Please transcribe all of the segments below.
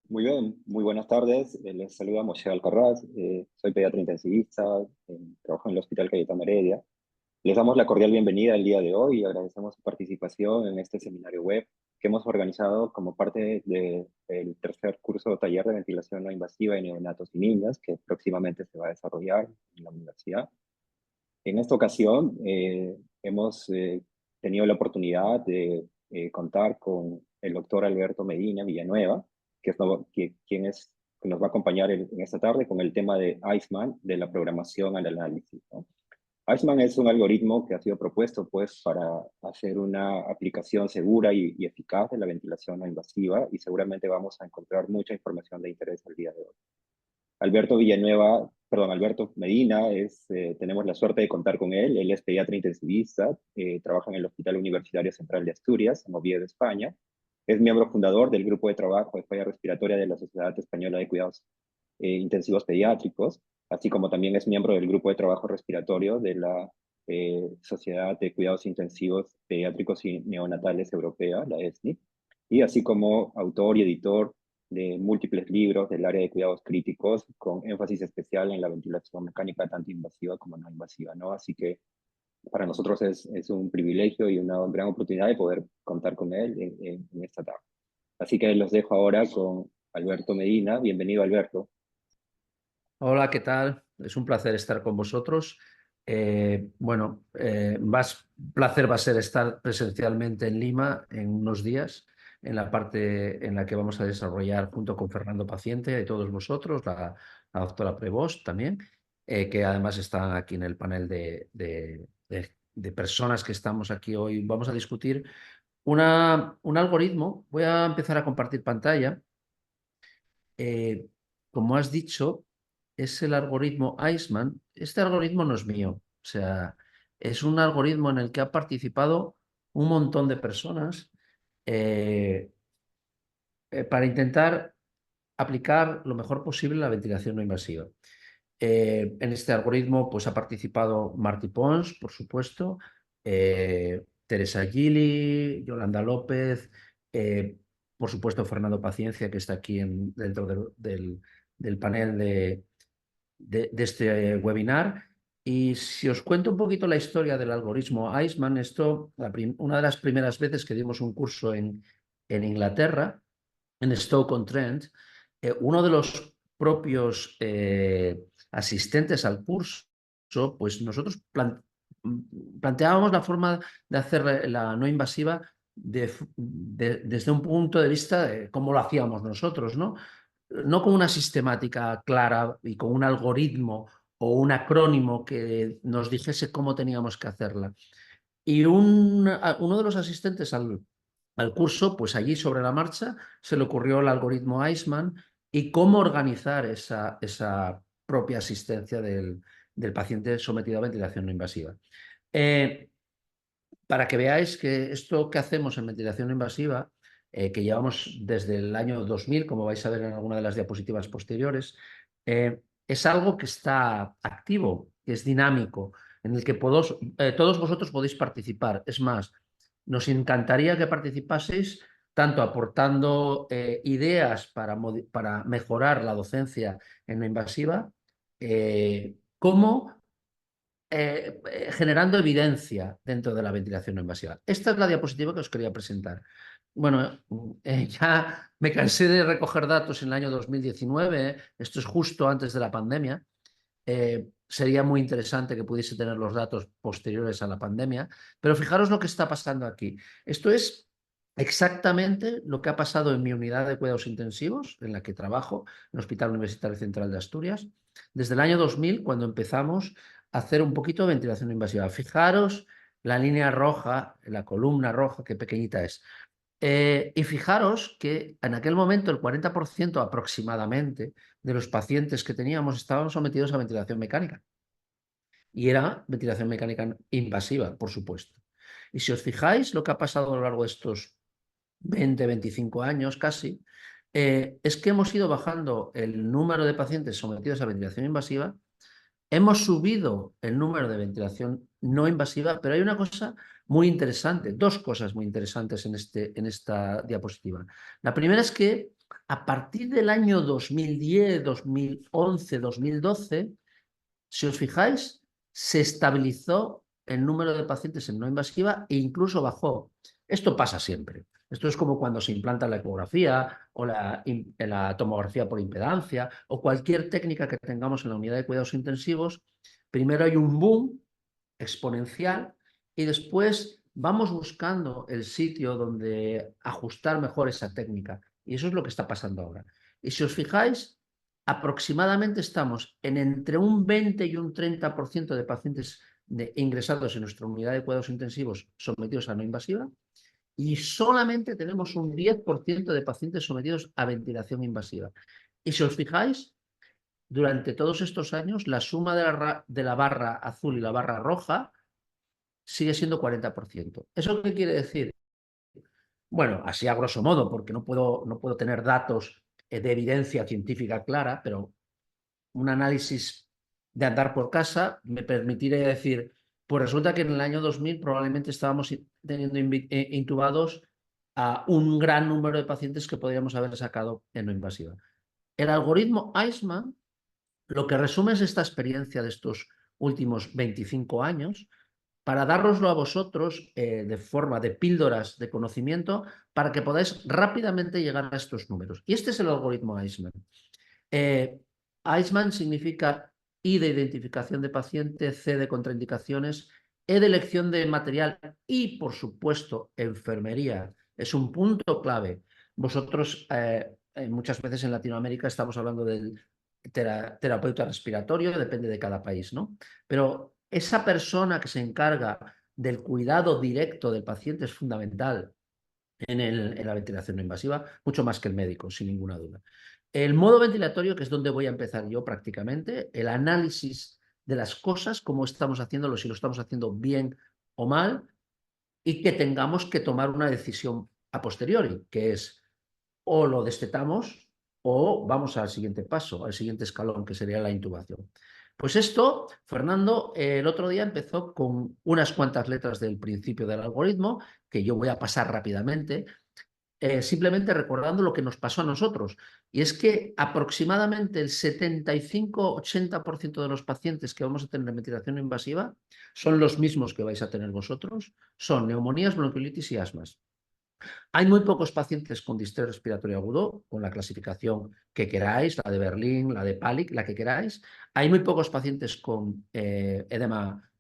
Muy bien, muy buenas tardes. Les saluda Moshe Alcarraz. Soy pediatra intensivista, trabajo en el Hospital Cayetano Heredia. Les damos la cordial bienvenida el día de hoy y agradecemos su participación en este seminario web que hemos organizado como parte del tercer curso de taller de ventilación no invasiva en neonatos y niñas que próximamente se va a desarrollar en la universidad. En esta ocasión hemos tenido la oportunidad de contar con el doctor Alberto Medina Villanueva, que nos va a acompañar en esta tarde con el tema de Iceman, de la programación al análisis, ¿no? Iceman es un algoritmo que ha sido propuesto pues, para hacer una aplicación segura y eficaz de la ventilación no invasiva y seguramente vamos a encontrar mucha información de interés el día de hoy. Alberto Medina, tenemos la suerte de contar con él. Él es pediatra intensivista, trabaja en el Hospital Universitario Central de Asturias, en Oviedo, España. Es miembro fundador del grupo de trabajo de falla respiratoria de la Sociedad Española de Cuidados Intensivos Pediátricos, así como también es miembro del grupo de trabajo respiratorio de la Sociedad de Cuidados Intensivos Pediátricos y Neonatales Europea, la ESNI, y así como autor y editor de múltiples libros del área de cuidados críticos, con énfasis especial en la ventilación mecánica tanto invasiva como no invasiva, ¿no? Así que para nosotros es un privilegio y una gran oportunidad de poder contar con él en esta tarde. Así que los dejo ahora con Alberto Medina. Bienvenido, Alberto. Hola, ¿qué tal? Es un placer estar con vosotros. Placer va a ser estar presencialmente en Lima en unos días, en la parte en la que vamos a desarrollar junto con Fernando Paciente y todos vosotros, la doctora Prevost también, que además está aquí en el panel de personas que estamos aquí hoy. Vamos a discutir un algoritmo. Voy a empezar a compartir pantalla. Eh, Como has dicho, es el algoritmo Iceman. Este algoritmo no es mío, o sea, es un algoritmo en el que ha participado un montón de personas eh, para intentar aplicar lo mejor posible la ventilación no invasiva. En este algoritmo pues, ha participado Martí Pons, por supuesto, Teresa Gili, Yolanda López, por supuesto Fernando Paciencia, que está aquí dentro del panel de este webinar. Y si os cuento un poquito la historia del algoritmo Iceman, una de las primeras veces que dimos un curso en Inglaterra, en Stoke-on-Trent, uno de los propios asistentes al curso, pues nosotros planteábamos la forma de hacer la no invasiva desde un punto de vista de cómo lo hacíamos nosotros, ¿no? No con una sistemática clara y con un algoritmo o un acrónimo que nos dijese cómo teníamos que hacerla. Y uno de los asistentes al curso, pues allí sobre la marcha, se le ocurrió el algoritmo Iceman y cómo organizar esa propia asistencia del paciente sometido a ventilación no invasiva. Eh, para que veáis que esto que hacemos en ventilación no invasiva, que llevamos desde el año 2000, como vais a ver en alguna de las diapositivas posteriores, es algo que está activo, que es dinámico, en el que todos vosotros podéis participar. Es más, nos encantaría que participaseis tanto aportando ideas para mejorar la docencia en no invasiva, como generando evidencia dentro de la ventilación no invasiva. Esta es la diapositiva que os quería presentar. Bueno, ya me cansé de recoger datos en el año 2019, esto es justo antes de la pandemia. Sería muy interesante que pudiese tener los datos posteriores a la pandemia, pero fijaros lo que está pasando aquí. Esto es exactamente lo que ha pasado en mi unidad de cuidados intensivos, en la que trabajo, en el Hospital Universitario Central de Asturias, desde el año 2000, cuando empezamos a hacer un poquito de ventilación invasiva. Fijaros la línea roja, la columna roja, qué pequeñita es. Y fijaros que en aquel momento el 40% aproximadamente de los pacientes que teníamos estaban sometidos a ventilación mecánica. Y era ventilación mecánica invasiva, por supuesto. Y si os fijáis lo que ha pasado a lo largo de estos 20, 25 años casi, es que hemos ido bajando el número de pacientes sometidos a ventilación invasiva. Hemos subido el número de ventilación no invasiva, pero hay una cosa muy interesante, dos cosas muy interesantes en esta diapositiva. La primera es que A partir del año 2010, 2011, 2012, si os fijáis, se estabilizó el número de pacientes en no invasiva e incluso bajó. Esto pasa siempre. Esto es como cuando se implanta la ecografía o la tomografía por impedancia o cualquier técnica que tengamos en la unidad de cuidados intensivos. Primero hay un boom exponencial y después vamos buscando el sitio donde ajustar mejor esa técnica. Y eso es lo que está pasando ahora. Y si os fijáis, aproximadamente estamos en entre un 20 y un 30% de pacientes ingresados en nuestra unidad de cuidados intensivos sometidos a no invasiva y solamente tenemos un 10% de pacientes sometidos a ventilación invasiva. Y si os fijáis, durante todos estos años, la suma de la barra azul y la barra roja sigue siendo 40%. ¿Eso qué quiere decir? Bueno, así a grosso modo, porque no puedo tener datos de evidencia científica clara, pero un análisis de andar por casa me permitiría decir, pues resulta que en el año 2000 probablemente estábamos teniendo intubados a un gran número de pacientes que podríamos haber sacado en no invasiva. El algoritmo Eichmann lo que resume es esta experiencia de estos últimos 25 años para dároslo a vosotros de forma de píldoras de conocimiento para que podáis rápidamente llegar a estos números. Y este es el algoritmo Eichmann. Eichmann significa I de identificación de paciente, C de contraindicaciones, E de elección de material y, por supuesto, enfermería. Es un punto clave. Vosotros, muchas veces en Latinoamérica estamos hablando del terapeuta respiratorio, depende de cada país, ¿no? Pero esa persona que se encarga del cuidado directo del paciente es fundamental en la ventilación no invasiva, mucho más que el médico, sin ninguna duda. El modo ventilatorio, que es donde voy a empezar yo prácticamente, el análisis de las cosas, cómo estamos haciéndolo, si lo estamos haciendo bien o mal, y que tengamos que tomar una decisión a posteriori, que es o lo destetamos o vamos al siguiente paso, al siguiente escalón, que sería la intubación. Pues esto, Fernando, el otro día empezó con unas cuantas letras del principio del algoritmo, que yo voy a pasar rápidamente, simplemente recordando lo que nos pasó a nosotros. Y es que aproximadamente el 75-80% de los pacientes que vamos a tener en ventilación invasiva son los mismos que vais a tener vosotros, son neumonías, bronquiolitis y asmas. Hay muy pocos pacientes con distrés respiratorio agudo, con la clasificación que queráis, la de Berlín, la de Palick, la que queráis. Hay muy pocos pacientes con edema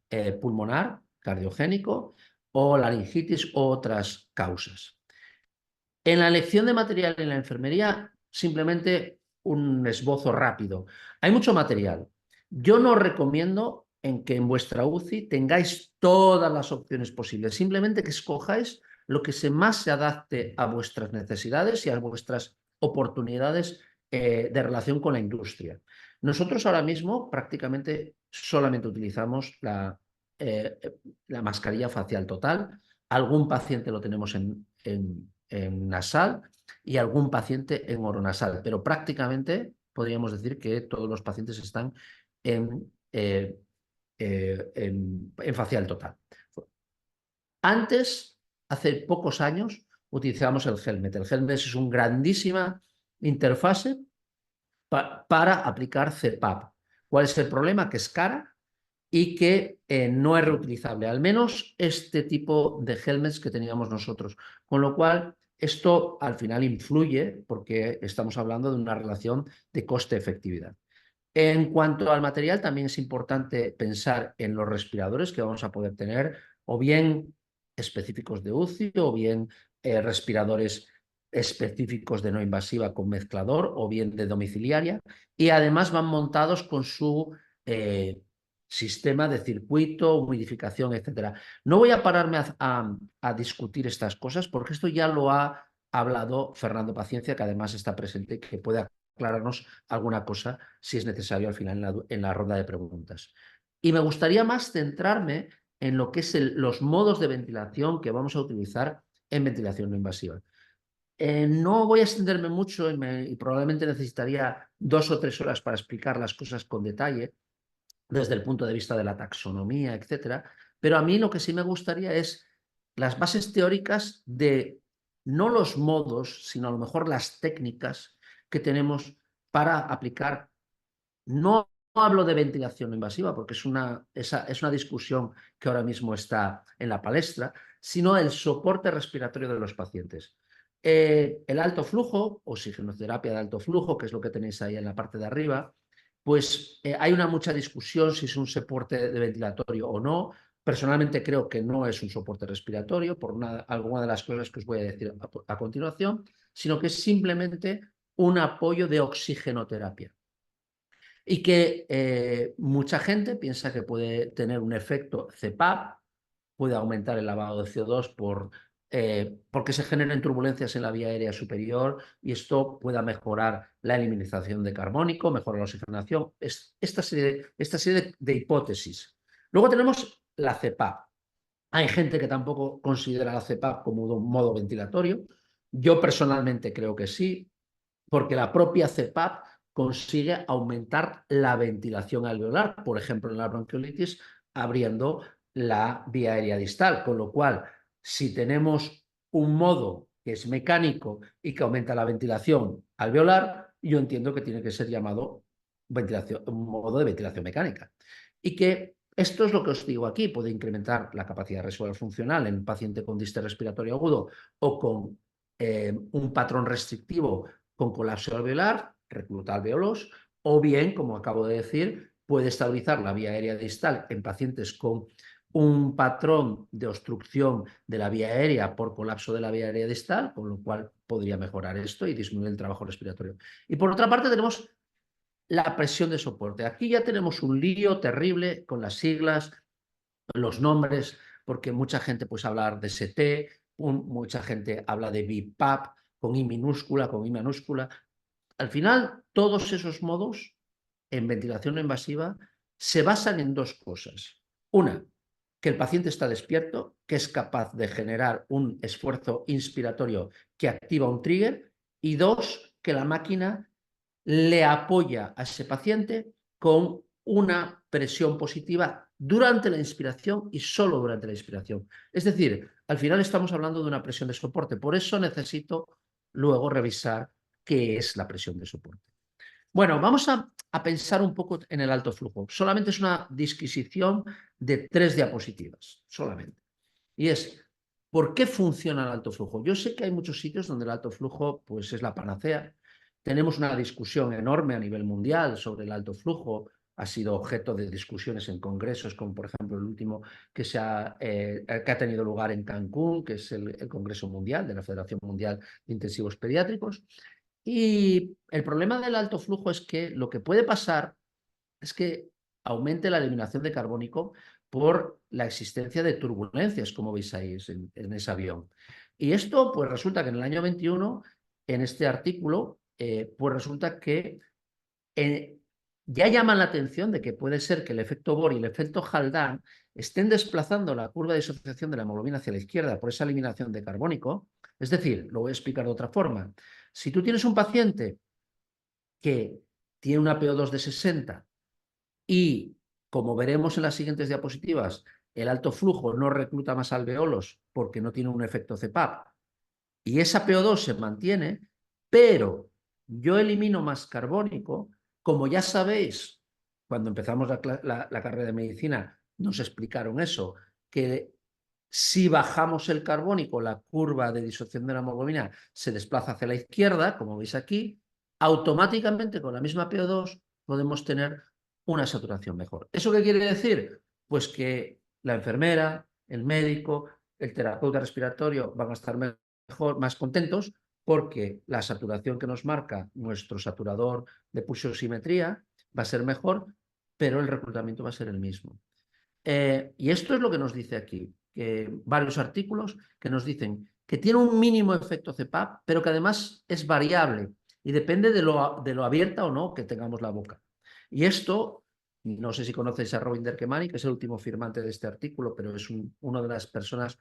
pulmonar, cardiogénico, o laringitis u otras causas. En la elección de material en la enfermería, simplemente un esbozo rápido. Hay mucho material. Yo no recomiendo en que en vuestra UCI tengáis todas las opciones posibles, simplemente que escojáis lo que más se adapte a vuestras necesidades y a vuestras oportunidades de relación con la industria. Nosotros ahora mismo prácticamente solamente utilizamos la mascarilla facial total. Algún paciente lo tenemos en nasal y algún paciente en oronasal, pero prácticamente podríamos decir que todos los pacientes están en facial total. Antes, hace pocos años, utilizábamos el Helmet. El Helmet es una grandísima interfase para aplicar CPAP. ¿Cuál es el problema? Que es cara y que no es reutilizable, al menos este tipo de helmets que teníamos nosotros. Con lo cual, esto al final influye porque estamos hablando de una relación de coste-efectividad. En cuanto al material, también es importante pensar en los respiradores que vamos a poder tener, o bien específicos de UCI, o bien respiradores específicos de no invasiva con mezclador, o bien de domiciliaria, y además van montados con su sistema de circuito, humidificación, etc. No voy a pararme a discutir estas cosas porque esto ya lo ha hablado Fernando Paciencia, que además está presente, que puede aclararnos alguna cosa si es necesario al final en la ronda de preguntas. Y me gustaría más centrarme en lo que es los modos de ventilación que vamos a utilizar en ventilación no invasiva. No voy a extenderme mucho y probablemente necesitaría 2 o 3 horas para explicar las cosas con detalle desde el punto de vista de la taxonomía, etcétera, pero a mí lo que sí me gustaría es las bases teóricas de no los modos, sino a lo mejor las técnicas que tenemos para aplicar. No hablo de ventilación invasiva, porque es una discusión que ahora mismo está en la palestra, sino el soporte respiratorio de los pacientes. El alto flujo, oxigenoterapia de alto flujo, que es lo que tenéis ahí en la parte de arriba, pues hay mucha discusión si es un soporte de ventilatorio o no. Personalmente creo que no es un soporte respiratorio, por alguna de las cosas que os voy a decir a continuación, sino que es simplemente un apoyo de oxigenoterapia. Y que mucha gente piensa que puede tener un efecto CPAP, puede aumentar el lavado de CO2 porque se generan turbulencias en la vía aérea superior y esto pueda mejorar la eliminación de carbónico, mejorar la oxigenación. Esta serie de hipótesis. Luego tenemos la CPAP. Hay gente que tampoco considera la CPAP como un modo ventilatorio. Yo personalmente creo que sí, porque la propia CPAP consigue aumentar la ventilación alveolar, por ejemplo, en la bronquiolitis, abriendo la vía aérea distal, con lo cual, si tenemos un modo que es mecánico y que aumenta la ventilación alveolar, yo entiendo que tiene que ser llamado un modo de ventilación mecánica. Y que esto es lo que os digo aquí, puede incrementar la capacidad respiratoria funcional en un paciente con distrés respiratorio agudo o con un patrón restrictivo con colapso alveolar, recluta alveolos, o bien, como acabo de decir, puede estabilizar la vía aérea distal en pacientes con un patrón de obstrucción de la vía aérea por colapso de la vía aérea distal, con lo cual podría mejorar esto y disminuir el trabajo respiratorio. Y por otra parte tenemos la presión de soporte. Aquí ya tenemos un lío terrible con las siglas, los nombres, porque mucha gente pues habla de ST, mucha gente habla de BIPAP, con I minúscula, con I minúscula. Al final, todos esos modos en ventilación no invasiva se basan en dos cosas. Una, que el paciente está despierto, que es capaz de generar un esfuerzo inspiratorio que activa un trigger. Y dos, que la máquina le apoya a ese paciente con una presión positiva durante la inspiración y solo durante la inspiración. Es decir, al final estamos hablando de una presión de soporte. Por eso necesito luego revisar qué es la presión de soporte. Bueno, vamos a pensar un poco en el alto flujo. Solamente es una disquisición de 3 diapositivas, solamente. Y es, ¿por qué funciona el alto flujo? Yo sé que hay muchos sitios donde el alto flujo pues, es la panacea. Tenemos una discusión enorme a nivel mundial sobre el alto flujo. Ha sido objeto de discusiones en congresos, como por ejemplo el último que ha tenido lugar en Cancún, que es el Congreso Mundial de la Federación Mundial de Intensivos Pediátricos. Y el problema del alto flujo es que lo que puede pasar es que aumente la eliminación de carbónico por la existencia de turbulencias, como veis ahí en ese avión. Y esto, pues resulta que en el año 21, en este artículo, pues resulta que ya llaman la atención de que puede ser que el efecto Bohr y el efecto Haldane estén desplazando la curva de disociación de la hemoglobina hacia la izquierda por esa eliminación de carbónico. Es decir, lo voy a explicar de otra forma. Si tú tienes un paciente que tiene una PO2 de 60 y, como veremos en las siguientes diapositivas, el alto flujo no recluta más alveolos porque no tiene un efecto CPAP y esa PO2 se mantiene, pero yo elimino más carbónico, como ya sabéis, cuando empezamos la carrera de medicina nos explicaron eso, que si bajamos el carbónico, la curva de disociación de la hemoglobina se desplaza hacia la izquierda, como veis aquí, automáticamente con la misma PO2 podemos tener una saturación mejor. ¿Eso qué quiere decir? Pues que la enfermera, el médico, el terapeuta respiratorio van a estar mejor, más contentos porque la saturación que nos marca nuestro saturador de pulsiosimetría va a ser mejor, pero el reclutamiento va a ser el mismo. Y esto es lo que nos dice aquí, que varios artículos que nos dicen que tiene un mínimo efecto CPAP, pero que además es variable y depende de lo abierta o no que tengamos la boca. Y esto, no sé si conocéis a Robin Derkemani, que es el último firmante de este artículo, pero es una de las personas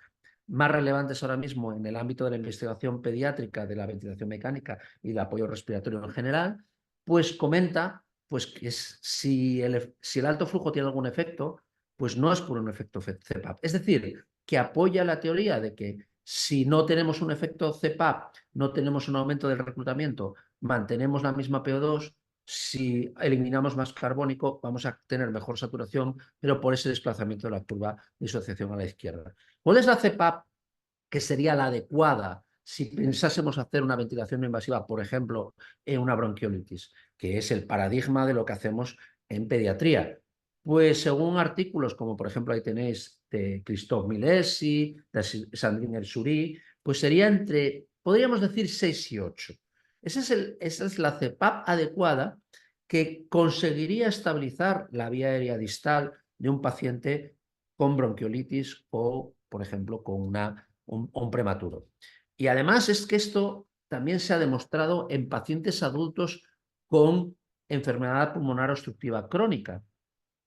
más relevantes ahora mismo en el ámbito de la investigación pediátrica de la ventilación mecánica y del apoyo respiratorio en general, pues comenta pues, que si el alto flujo tiene algún efecto, pues no es por un efecto CPAP. Es decir, que apoya la teoría de que Si no tenemos un efecto CPAP, no tenemos un aumento del reclutamiento, mantenemos la misma PO2, si eliminamos más carbónico, vamos a tener mejor saturación, pero por ese desplazamiento de la curva de disociación a la izquierda. ¿Cuál es la CPAP que sería la adecuada si pensásemos hacer una ventilación no invasiva, por ejemplo, en una bronquiolitis, que es el paradigma de lo que hacemos en pediatría? Pues según artículos como por ejemplo ahí tenéis de Christophe Milesi, de Sandrine El-Soury, pues sería entre, podríamos decir, 6 y 8. Esa es la CPAP adecuada que conseguiría estabilizar la vía aérea distal de un paciente con bronquiolitis o, por ejemplo, con un prematuro. Y además es que esto también se ha demostrado en pacientes adultos con enfermedad pulmonar obstructiva crónica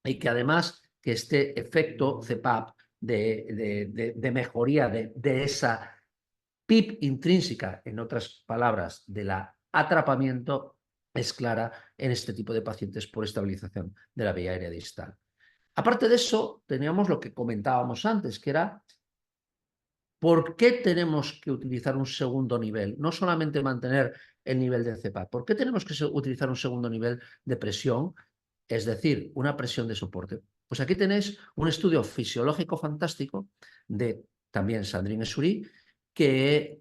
y que además que este efecto CPAP de mejoría de esa PIP intrínseca, en otras palabras, de la atrapamiento, es clara en este tipo de pacientes por estabilización de la vía aérea distal. Aparte de eso, teníamos lo que comentábamos antes, que era ¿por qué tenemos que utilizar un segundo nivel? No solamente mantener el nivel de CPAP. ¿Por qué tenemos que utilizar un segundo nivel de presión? Es decir, una presión de soporte. Pues aquí tenéis un estudio fisiológico fantástico de también Sandrine El-Soury que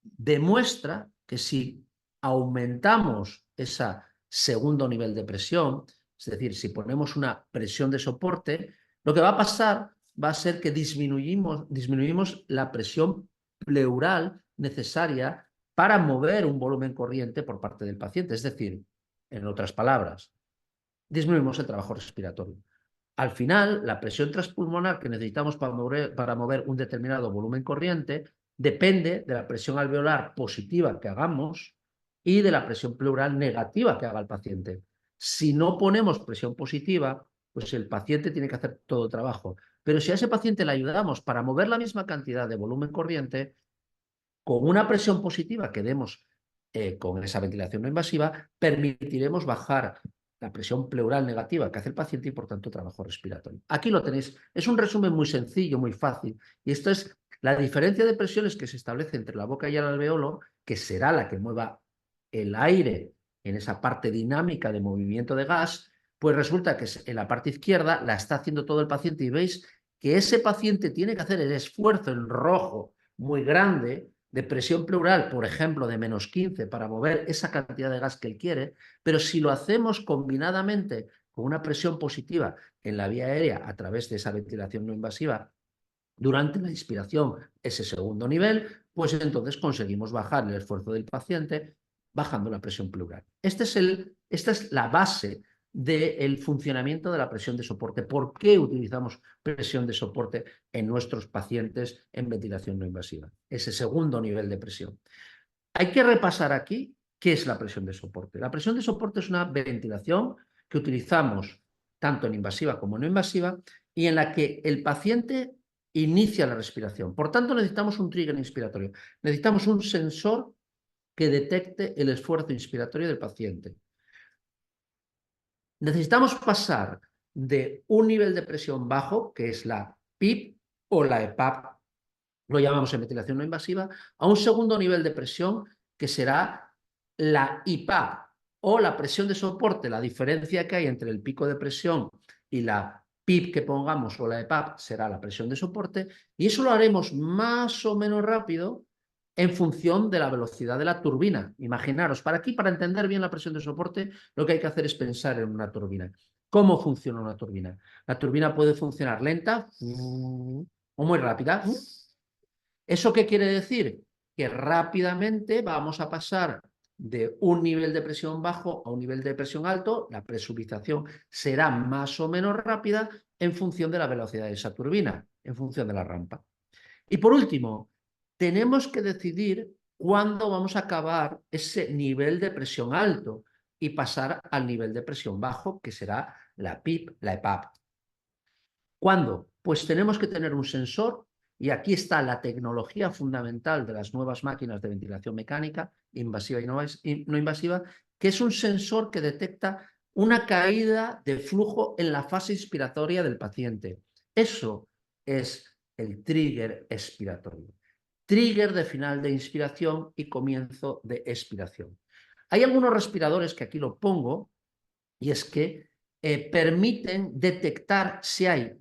demuestra que si aumentamos ese segundo nivel de presión, es decir, si ponemos una presión de soporte, lo que va a pasar va a ser que disminuimos la presión pleural necesaria para mover un volumen corriente por parte del paciente. Es decir, en otras palabras, disminuimos el trabajo respiratorio. Al final, la presión transpulmonar que necesitamos para mover un determinado volumen corriente depende de la presión alveolar positiva que hagamos y de la presión pleural negativa que haga el paciente. Si no ponemos presión positiva, pues el paciente tiene que hacer todo el trabajo. Pero si a ese paciente le ayudamos para mover la misma cantidad de volumen corriente, con una presión positiva que demos con esa ventilación no invasiva, permitiremos bajar la presión pleural negativa que hace el paciente y, por tanto, trabajo respiratorio. Aquí lo tenéis. Es un resumen muy sencillo, muy fácil. Y esto es la diferencia de presiones que se establece entre la boca y el alveolo, que será la que mueva el aire en esa parte dinámica de movimiento de gas, pues resulta que en la parte izquierda la está haciendo todo el paciente y veis que ese paciente tiene que hacer el esfuerzo en rojo muy grande de presión pleural, por ejemplo, de -15 para mover esa cantidad de gas que él quiere, pero si lo hacemos combinadamente con una presión positiva en la vía aérea a través de esa ventilación no invasiva durante la inspiración, ese segundo nivel, pues entonces conseguimos bajar el esfuerzo del paciente bajando la presión pleural. Esta es la base del funcionamiento de la presión de soporte. ¿Por qué utilizamos presión de soporte en nuestros pacientes en ventilación no invasiva? Ese segundo nivel de presión. Hay que repasar aquí qué es la presión de soporte. La presión de soporte es una ventilación que utilizamos tanto en invasiva como no invasiva y en la que el paciente inicia la respiración. Por tanto, necesitamos un trigger inspiratorio. Necesitamos un sensor que detecte el esfuerzo inspiratorio del paciente. Necesitamos pasar de un nivel de presión bajo, que es la PIP o la EPAP, lo llamamos en ventilación no invasiva, a un segundo nivel de presión que será la IPAP o la presión de soporte. La diferencia que hay entre el pico de presión y la PIP que pongamos o la EPAP será la presión de soporte y eso lo haremos más o menos rápido en función de la velocidad de la turbina. Imaginaros, para entender bien la presión de soporte, lo que hay que hacer es pensar en una turbina. ¿Cómo funciona una turbina? La turbina puede funcionar lenta o muy rápida. ¿Eso qué quiere decir? Que rápidamente vamos a pasar de un nivel de presión bajo a un nivel de presión alto. La presurización será más o menos rápida en función de la velocidad de esa turbina, en función de la rampa. Y por último, tenemos que decidir cuándo vamos a acabar ese nivel de presión alto y pasar al nivel de presión bajo, que será la PIP, la EPAP. ¿Cuándo? Pues tenemos que tener un sensor y aquí está la tecnología fundamental de las nuevas máquinas de ventilación mecánica, invasiva y no invasiva, que es un sensor que detecta una caída de flujo en la fase inspiratoria del paciente. Eso es el trigger expiratorio. trigger de final de inspiración y comienzo de expiración. Hay algunos respiradores que aquí lo pongo, y es que permiten detectar si hay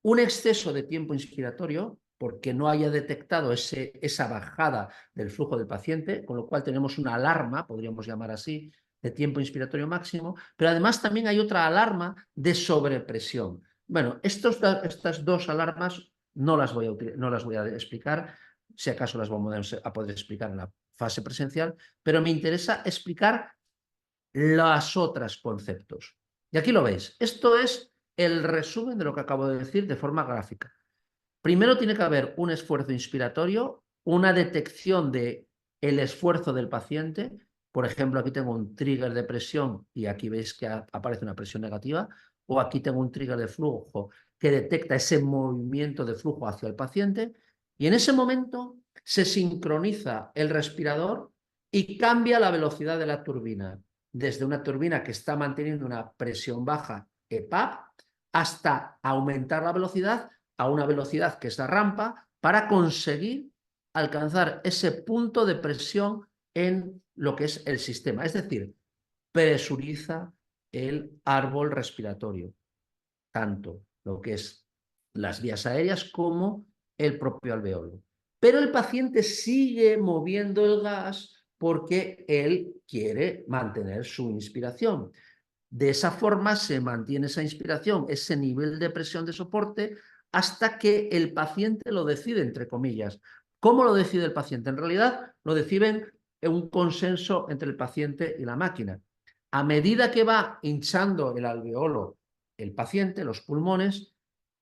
un exceso de tiempo inspiratorio, porque no haya detectado esa bajada del flujo del paciente, con lo cual tenemos una alarma, podríamos llamar así, de tiempo inspiratorio máximo, pero además también hay otra alarma de sobrepresión. Bueno, estas dos alarmas no las voy a explicar, si acaso las vamos a poder explicar en la fase presencial, pero me interesa explicar los otros conceptos. Y aquí lo veis. Esto es el resumen de lo que acabo de decir de forma gráfica. Primero tiene que haber un esfuerzo inspiratorio, una detección del esfuerzo del paciente. Por ejemplo, aquí tengo un trigger de presión y aquí veis que aparece una presión negativa. O aquí tengo un trigger de flujo que detecta ese movimiento de flujo hacia el paciente. Y en ese momento se sincroniza el respirador y cambia la velocidad de la turbina. Desde una turbina que está manteniendo una presión baja, EPAP, hasta aumentar la velocidad a una velocidad que es la rampa para conseguir alcanzar ese punto de presión en lo que es el sistema. Es decir, presuriza el árbol respiratorio, tanto lo que es las vías aéreas como el propio alveolo. Pero el paciente sigue moviendo el gas porque él quiere mantener su inspiración. De esa forma se mantiene esa inspiración, ese nivel de presión de soporte, hasta que el paciente lo decide, entre comillas. ¿Cómo lo decide el paciente? En realidad lo deciden en un consenso entre el paciente y la máquina. A medida que va hinchando el alveolo el paciente, los pulmones,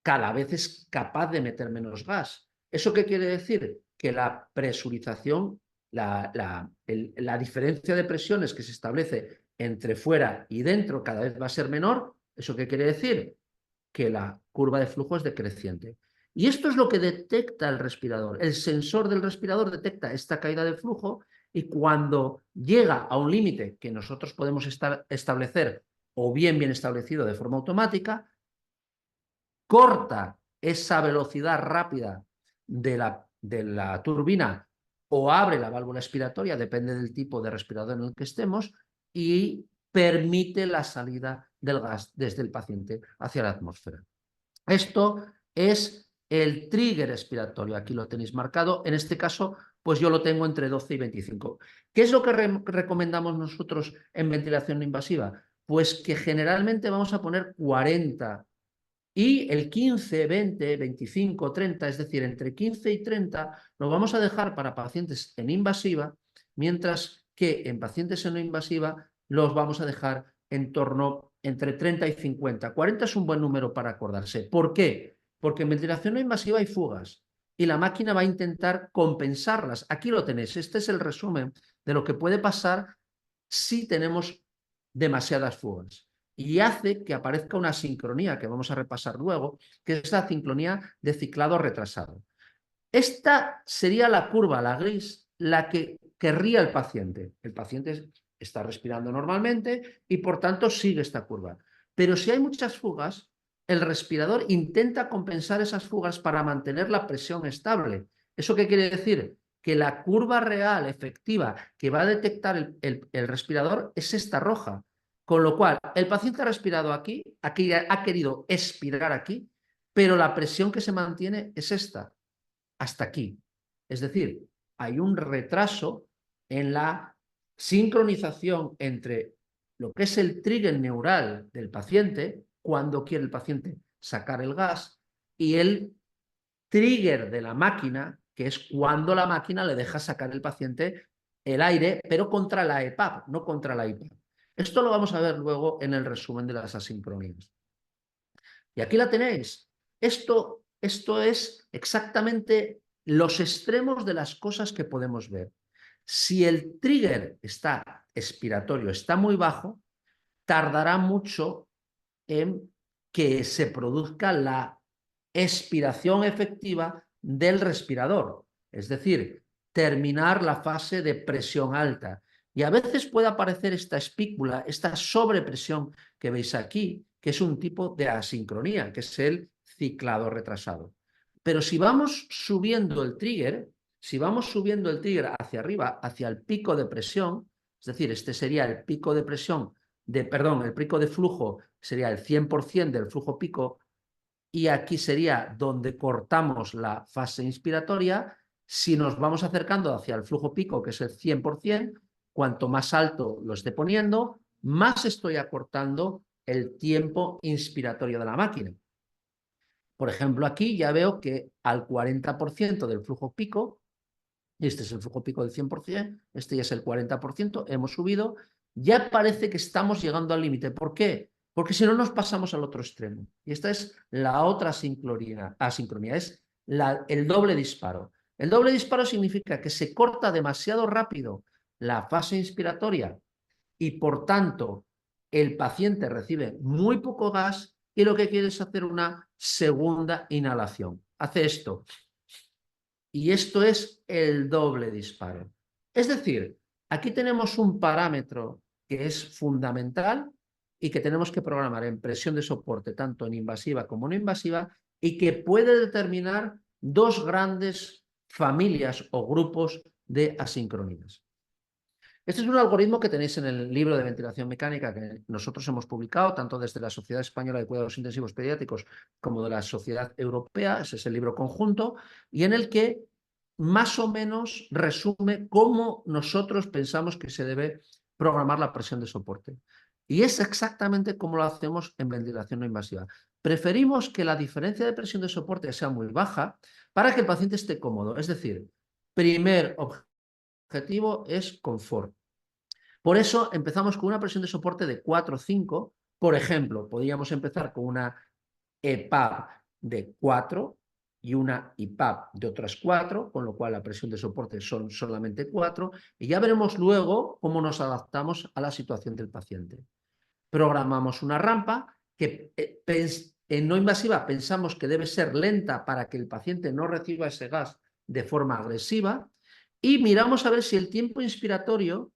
cada vez es capaz de meter menos gas. ¿Eso qué quiere decir? Que la presurización, la diferencia de presiones que se establece entre fuera y dentro cada vez va a ser menor. ¿Eso qué quiere decir? Que la curva de flujo es decreciente. Y esto es lo que detecta el respirador. El sensor del respirador detecta esta caída de flujo y cuando llega a un límite que nosotros podemos establecer o bien establecido de forma automática, corta esa velocidad rápida de la turbina o abre la válvula expiratoria, depende del tipo de respirador en el que estemos, y permite la salida del gas desde el paciente hacia la atmósfera. Esto es el trigger expiratorio, aquí lo tenéis marcado, en este caso pues yo lo tengo entre 12 y 25. ¿Qué es lo que recomendamos nosotros en ventilación no invasiva? Pues que generalmente vamos a poner 40 y el 15, 20, 25, 30, es decir, entre 15 y 30 lo vamos a dejar para pacientes en invasiva, mientras que en pacientes en no invasiva los vamos a dejar en torno entre 30 y 50. 40 es un buen número para acordarse. ¿Por qué? Porque en ventilación no invasiva hay fugas y la máquina va a intentar compensarlas. Aquí lo tenéis. Este es el resumen de lo que puede pasar si tenemos demasiadas fugas. Y hace que aparezca una sincronía que vamos a repasar luego, que es la sincronía de ciclado retrasado. Esta sería la curva, la gris, la que querría el paciente. El paciente está respirando normalmente y por tanto sigue esta curva. Pero si hay muchas fugas, el respirador intenta compensar esas fugas para mantener la presión estable. ¿Eso qué quiere decir? Que la curva real, efectiva, que va a detectar el respirador es esta roja. Con lo cual, el paciente ha respirado aquí, ha querido expirar aquí, pero la presión que se mantiene es esta, hasta aquí. Es decir, hay un retraso en la sincronización entre lo que es el trigger neural del paciente, cuando quiere el paciente sacar el gas, y el trigger de la máquina, que es cuando la máquina le deja sacar el paciente el aire, pero contra la EPAP, no contra la IPAP. Esto lo vamos a ver luego en el resumen de las asincronías. Y aquí la tenéis. Esto es exactamente los extremos de las cosas que podemos ver. Si el trigger está expiratorio, está muy bajo, tardará mucho en que se produzca la expiración efectiva del respirador, es decir, terminar la fase de presión alta. Y a veces puede aparecer esta espícula, esta sobrepresión que veis aquí, que es un tipo de asincronía, que es el ciclado retrasado. Pero si vamos subiendo el trigger, Si vamos subiendo el trigger hacia arriba, hacia el pico de presión, es decir, este sería el pico de presión, perdón, el pico de flujo sería el 100% del flujo pico, y aquí sería donde cortamos la fase inspiratoria. Si nos vamos acercando hacia el flujo pico, que es el 100%, cuanto más alto lo esté poniendo, más estoy acortando el tiempo inspiratorio de la máquina. Por ejemplo, aquí ya veo que al 40% del flujo pico, este es el flujo pico del 100%, este ya es el 40%, hemos subido, ya parece que estamos llegando al límite. ¿Por qué? Porque si no nos pasamos al otro extremo. Y esta es la otra asincronía, es el doble disparo. El doble disparo significa que se corta demasiado rápido la fase inspiratoria y por tanto el paciente recibe muy poco gas y lo que quiere es hacer una segunda inhalación. Hace esto. Y esto es el doble disparo. Es decir, aquí tenemos un parámetro que es fundamental y que tenemos que programar en presión de soporte, tanto en invasiva como no invasiva, y que puede determinar dos grandes familias o grupos de asincronías. Este es un algoritmo que tenéis en el libro de ventilación mecánica que nosotros hemos publicado, tanto desde la Sociedad Española de Cuidados Intensivos Pediátricos como de la Sociedad Europea. Ese es el libro conjunto, y en el que más o menos resume cómo nosotros pensamos que se debe programar la presión de soporte. Y es exactamente como lo hacemos en ventilación no invasiva. Preferimos que la diferencia de presión de soporte sea muy baja para que el paciente esté cómodo. Es decir, primer objetivo es confort. Por eso empezamos con una presión de soporte de 4 o 5. Por ejemplo, podríamos empezar con una EPAP de 4 y una IPAP de otras 4, con lo cual la presión de soporte son solamente 4, y ya veremos luego cómo nos adaptamos a la situación del paciente. Programamos una rampa que en no invasiva pensamos que debe ser lenta para que el paciente no reciba ese gas de forma agresiva, y miramos a ver si el tiempo inspiratorio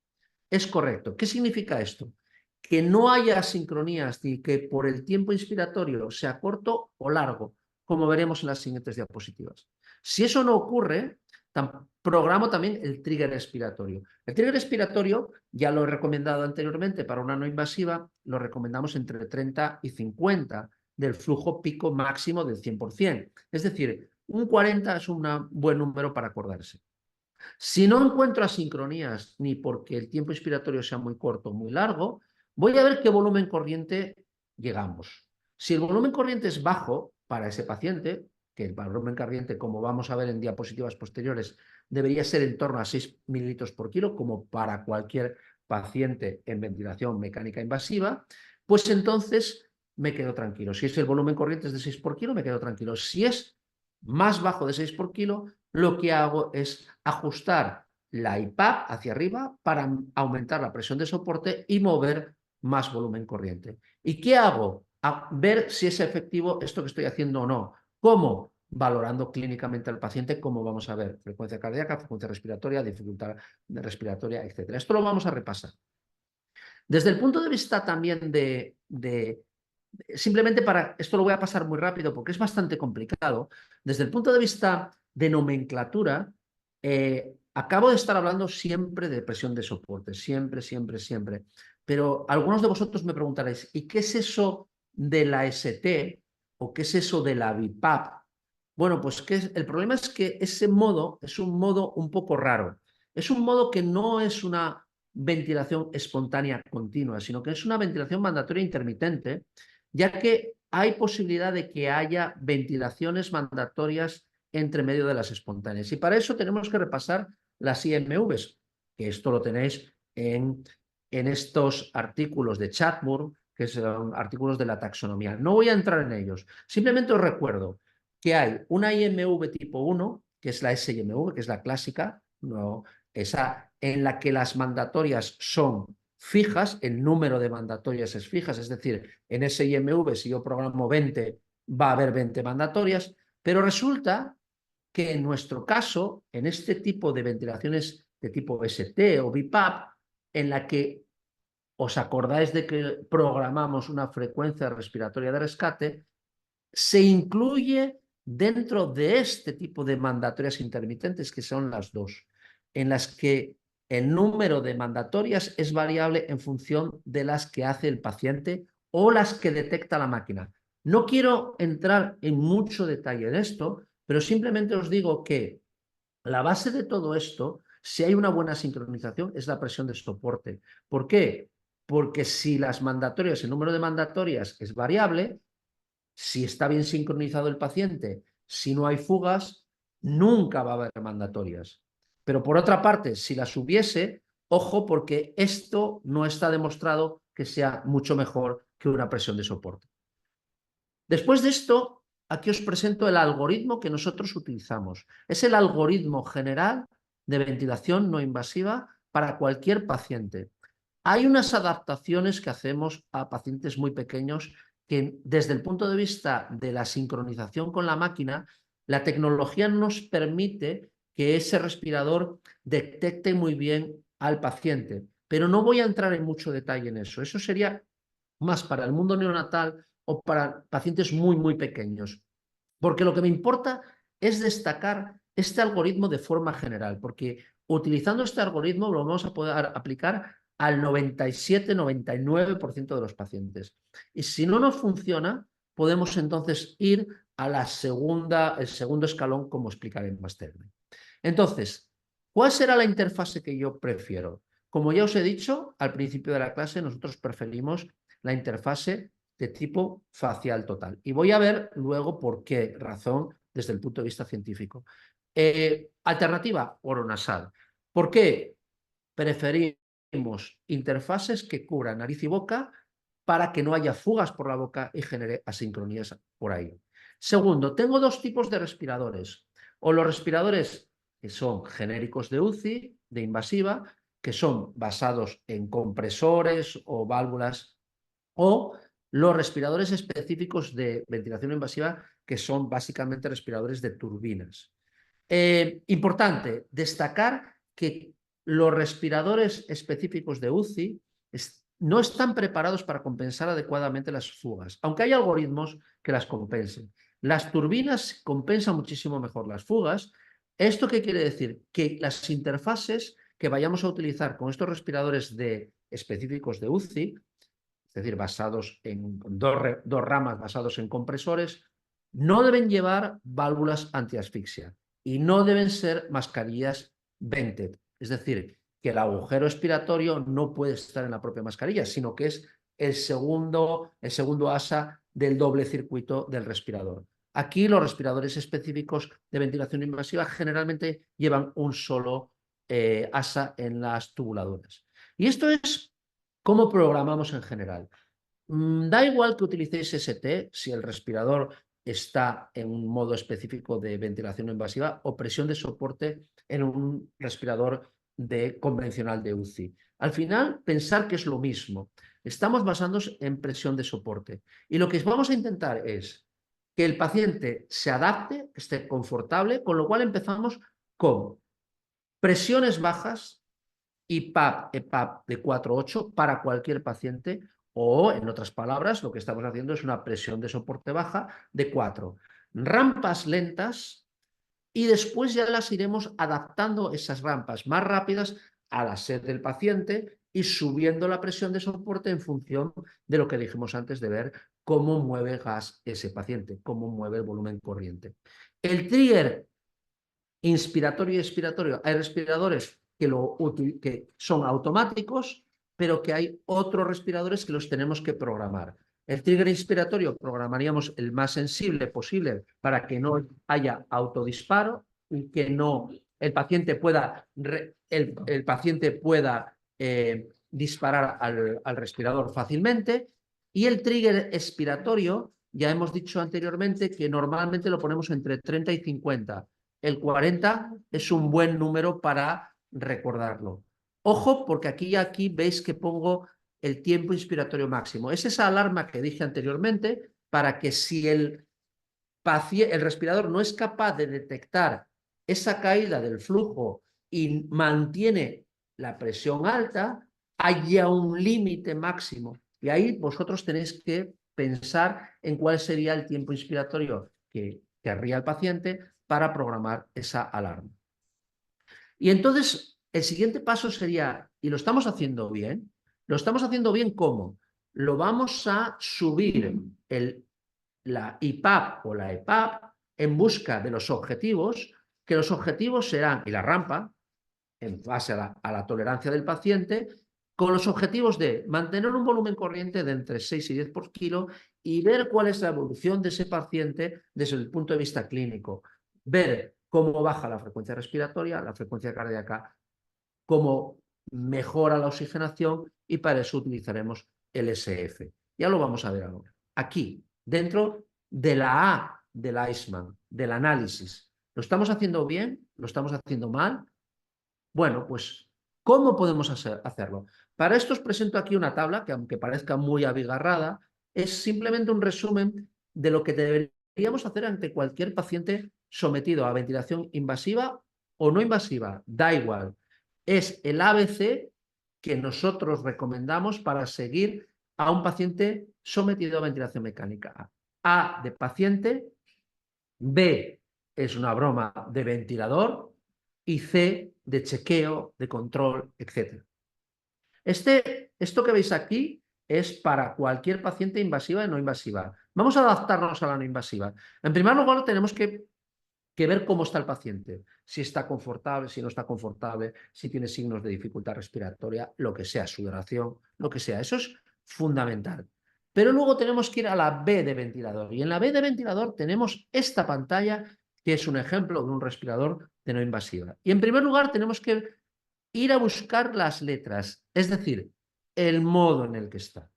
es correcto. ¿Qué significa esto? Que no haya asincronías ni que por el tiempo inspiratorio sea corto o largo, como veremos en las siguientes diapositivas. Si eso no ocurre, programo también el trigger expiratorio. El trigger expiratorio, ya lo he recomendado anteriormente para una no invasiva, lo recomendamos entre 30 y 50 del flujo pico máximo del 100%. Es decir, un 40 es un buen número para acordarse. Si no encuentro asincronías ni porque el tiempo inspiratorio sea muy corto o muy largo, voy a ver qué volumen corriente llegamos. Si el volumen corriente es bajo para ese paciente, que el volumen corriente, como vamos a ver en diapositivas posteriores, debería ser en torno a 6 mililitros por kilo, como para cualquier paciente en ventilación mecánica invasiva, pues entonces me quedo tranquilo. Si es el volumen corriente es de 6 por kilo, me quedo tranquilo. Si es más bajo de 6 por kilo, lo que hago es ajustar la IPAP hacia arriba para aumentar la presión de soporte y mover más volumen corriente. ¿Y qué hago? A ver si es efectivo esto que estoy haciendo o no. ¿Cómo? Valorando clínicamente al paciente, como vamos a ver, frecuencia cardíaca, frecuencia respiratoria, dificultad respiratoria, etc. Esto lo vamos a repasar. Desde el punto de vista también simplemente esto lo voy a pasar muy rápido porque es bastante complicado. Desde el punto de vista de nomenclatura, acabo de estar hablando siempre de presión de soporte, siempre, siempre, siempre. Pero algunos de vosotros me preguntaréis, ¿y qué es eso de la ST o qué es eso de la BIPAP? Bueno, pues el problema es que ese modo es un modo un poco raro. Es un modo que no es una ventilación espontánea continua, sino que es una ventilación mandatoria intermitente, ya que hay posibilidad de que haya ventilaciones mandatorias entre medio de las espontáneas. Y para eso tenemos que repasar las IMVs, que esto lo tenéis en estos artículos de Chatmore, que son artículos de la taxonomía. No voy a entrar en ellos, simplemente os recuerdo que hay una IMV tipo 1, que es la SIMV, que es la clásica, no, esa en la que las mandatorias son fijas, el número de mandatorias es fijas, es decir, en ese IMV si yo programo 20, va a haber 20 mandatorias, pero resulta que en nuestro caso, en este tipo de ventilaciones de tipo ST o BIPAP, en la que os acordáis de que programamos una frecuencia respiratoria de rescate, se incluye dentro de este tipo de mandatorias intermitentes, que son las dos, en las que el número de mandatorias es variable en función de las que hace el paciente o las que detecta la máquina. No quiero entrar en mucho detalle en esto, pero simplemente os digo que la base de todo esto, si hay una buena sincronización, es la presión de soporte. ¿Por qué? Porque si las mandatorias, el número de mandatorias es variable, si está bien sincronizado el paciente, si no hay fugas, nunca va a haber mandatorias. Pero por otra parte, si las hubiese, ojo, porque esto no está demostrado que sea mucho mejor que una presión de soporte. Después de esto, aquí os presento el algoritmo que nosotros utilizamos. Es el algoritmo general de ventilación no invasiva para cualquier paciente. Hay unas adaptaciones que hacemos a pacientes muy pequeños que desde el punto de vista de la sincronización con la máquina, la tecnología nos permite que ese respirador detecte muy bien al paciente. Pero no voy a entrar en mucho detalle en eso. Eso sería más para el mundo neonatal o para pacientes muy, muy pequeños. Porque lo que me importa es destacar este algoritmo de forma general, porque utilizando este algoritmo lo vamos a poder aplicar al 97-99% de los pacientes. Y si no nos funciona, podemos entonces ir a el segundo escalón, como explicaré más tarde. Entonces, ¿cuál será la interfase que yo prefiero? Como ya os he dicho al principio de la clase, nosotros preferimos la interfase de tipo facial total. Y voy a ver luego por qué razón desde el punto de vista científico. Alternativa oronasal. ¿Por qué preferimos interfaces que cubran nariz y boca para que no haya fugas por la boca y genere asincronías por ahí? Segundo, tengo dos tipos de respiradores. O los respiradores que son genéricos de UCI, de invasiva, que son basados en compresores o válvulas, o los respiradores específicos de ventilación invasiva, que son básicamente respiradores de turbinas. Importante destacar que los respiradores específicos de UCI no están preparados para compensar adecuadamente las fugas, aunque hay algoritmos que las compensen. Las turbinas compensan muchísimo mejor las fugas. ¿Esto qué quiere decir? Que las interfaces que vayamos a utilizar con estos respiradores específicos de UCI, es decir, basados en dos ramas basados en compresores, no deben llevar válvulas antiasfixia y no deben ser mascarillas vented, es decir, que el agujero expiratorio no puede estar en la propia mascarilla, sino que es el segundo asa del doble circuito del respirador. Aquí los respiradores específicos de ventilación invasiva generalmente llevan un solo asa en las tubuladoras. Y esto es cómo programamos en general. Da igual que utilicéis ST si el respirador está en un modo específico de ventilación invasiva o presión de soporte en un respirador convencional de UCI. Al final, pensar que es lo mismo. Estamos basándonos en presión de soporte. Y lo que vamos a intentar es que el paciente se adapte, esté confortable, con lo cual empezamos con presiones bajas, IPAP, EPAP de 4,8 para cualquier paciente, o en otras palabras, lo que estamos haciendo es una presión de soporte baja de 4. Rampas lentas y después ya las iremos adaptando esas rampas más rápidas a la sed del paciente y subiendo la presión de soporte en función de lo que dijimos antes de ver cómo mueve gas ese paciente, cómo mueve el volumen corriente. El trigger inspiratorio y expiratorio. Hay respiradores que son automáticos, pero que hay otros respiradores que los tenemos que programar. El trigger inspiratorio programaríamos el más sensible posible para que no haya autodisparo y que no el paciente pueda, disparar al respirador fácilmente. Y el trigger expiratorio, ya hemos dicho anteriormente que normalmente lo ponemos entre 30 y 50. El 40 es un buen número para recordarlo. Ojo, porque aquí veis que pongo el tiempo inspiratorio máximo. Es esa alarma que dije anteriormente para que si el respirador no es capaz de detectar esa caída del flujo y mantiene la presión alta, haya un límite máximo. Y ahí vosotros tenéis que pensar en cuál sería el tiempo inspiratorio que querría el paciente para programar esa alarma. Y entonces el siguiente paso sería, y lo estamos haciendo bien, ¿cómo? Lo vamos a subir la IPAP o la EPAP en busca de los objetivos, que los objetivos serán, y la rampa, en base a la tolerancia del paciente, con los objetivos de mantener un volumen corriente de entre 6 y 10 por kilo y ver cuál es la evolución de ese paciente desde el punto de vista clínico. Ver cómo baja la frecuencia respiratoria, la frecuencia cardíaca, cómo mejora la oxigenación y para eso utilizaremos el SF. Ya lo vamos a ver ahora. Aquí, dentro de la A del Iceman, del análisis. ¿Lo estamos haciendo bien? ¿Lo estamos haciendo mal? Bueno, pues, ¿cómo podemos hacerlo? Para esto os presento aquí una tabla que, aunque parezca muy abigarrada, es simplemente un resumen de lo que deberíamos hacer ante cualquier paciente sometido a ventilación invasiva o no invasiva. Da igual. Es el ABC que nosotros recomendamos para seguir a un paciente sometido a ventilación mecánica. A de paciente, B es una broma de ventilador y C de chequeo, de control, etc. Esto que veis aquí es para cualquier paciente invasiva y no invasiva. Vamos a adaptarnos a la no invasiva. En primer lugar, tenemos que ver cómo está el paciente, si está confortable, si no está confortable, si tiene signos de dificultad respiratoria, lo que sea, sudoración, lo que sea. Eso es fundamental. Pero luego tenemos que ir a la B de ventilador. Y en la B de ventilador tenemos esta pantalla, que es un ejemplo de un respirador de no invasiva. Y en primer lugar tenemos que ir a buscar las letras, es decir, el modo en el que está.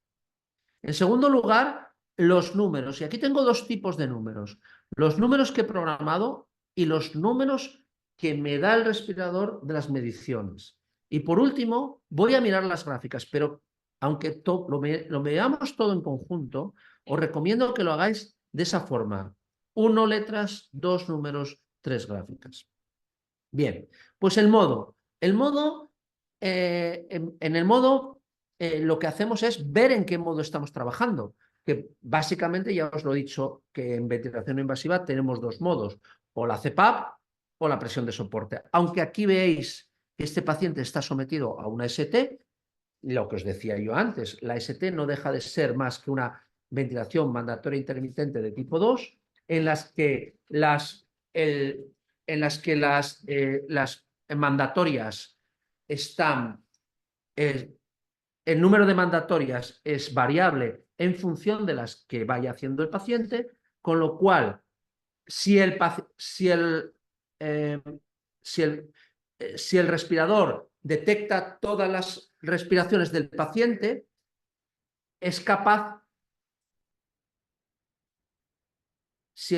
En segundo lugar, los números. Y aquí tengo dos tipos de números. Los números que he programado y los números que me da el respirador de las mediciones. Y por último, voy a mirar las gráficas, pero aunque lo veamos todo en conjunto, os recomiendo que lo hagáis de esa forma. 1 letras, 2 números, 3 gráficas. Bien, pues el modo. El modo, en el modo, lo que hacemos es ver en qué modo estamos trabajando, que básicamente ya os lo he dicho que en ventilación no invasiva tenemos dos modos, o la CPAP o la presión de soporte. Aunque aquí veis que este paciente está sometido a una ST, lo que os decía yo antes, la ST no deja de ser más que una ventilación mandatoria intermitente de tipo 2, en las que las mandatorias están, el número de mandatorias es variable en función de las que vaya haciendo el paciente, con lo cual, si el respirador detecta todas las respiraciones del paciente, es capaz, si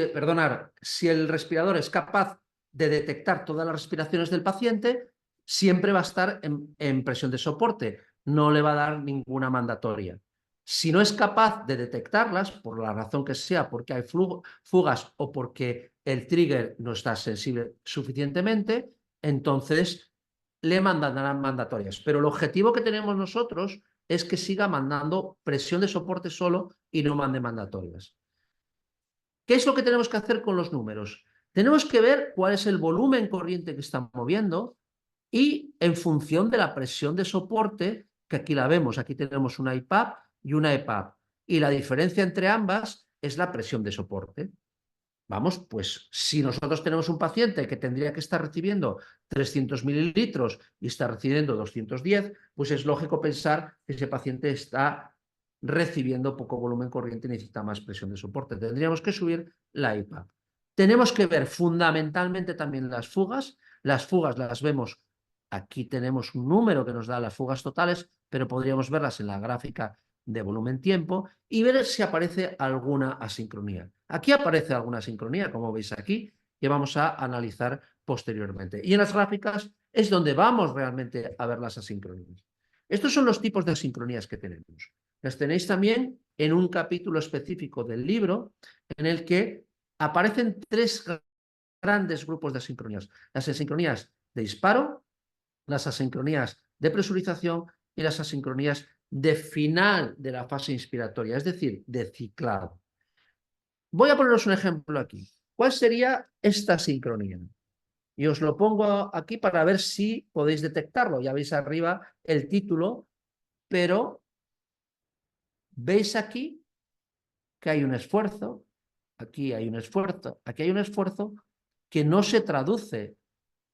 el respirador es capaz de detectar todas las respiraciones del paciente, siempre va a estar en presión de soporte, no le va a dar ninguna mandatoria. Si no es capaz de detectarlas, por la razón que sea, porque hay fugas o porque el trigger no está sensible suficientemente, entonces le mandarán mandatorias. Pero el objetivo que tenemos nosotros es que siga mandando presión de soporte solo y no mande mandatorias. ¿Qué es lo que tenemos que hacer con los números? Tenemos que ver cuál es el volumen corriente que está moviendo y en función de la presión de soporte, que aquí la vemos, aquí tenemos una IPAP y una EPAP. Y la diferencia entre ambas es la presión de soporte. Vamos, pues si nosotros tenemos un paciente que tendría que estar recibiendo 300 mililitros y está recibiendo 210, pues es lógico pensar que ese paciente está recibiendo poco volumen corriente y necesita más presión de soporte. Tendríamos que subir la IPAP. Tenemos que ver fundamentalmente también las fugas. Las fugas las vemos, aquí tenemos un número que nos da las fugas totales, pero podríamos verlas en la gráfica de volumen-tiempo y ver si aparece alguna asincronía. Aquí aparece alguna asincronía, como veis aquí, que vamos a analizar posteriormente. Y en las gráficas es donde vamos realmente a ver las asincronías. Estos son los tipos de asincronías que tenemos. Las tenéis también en un capítulo específico del libro en el que aparecen tres grandes grupos de asincronías. Las asincronías de disparo, las asincronías de presurización y las asincronías de final de la fase inspiratoria, es decir, de ciclado. Voy a poneros un ejemplo aquí. ¿Cuál sería esta sincronía? Y os lo pongo aquí para ver si podéis detectarlo. Ya veis arriba el título, pero veis aquí que hay un esfuerzo, aquí hay un esfuerzo, aquí hay un esfuerzo que no se traduce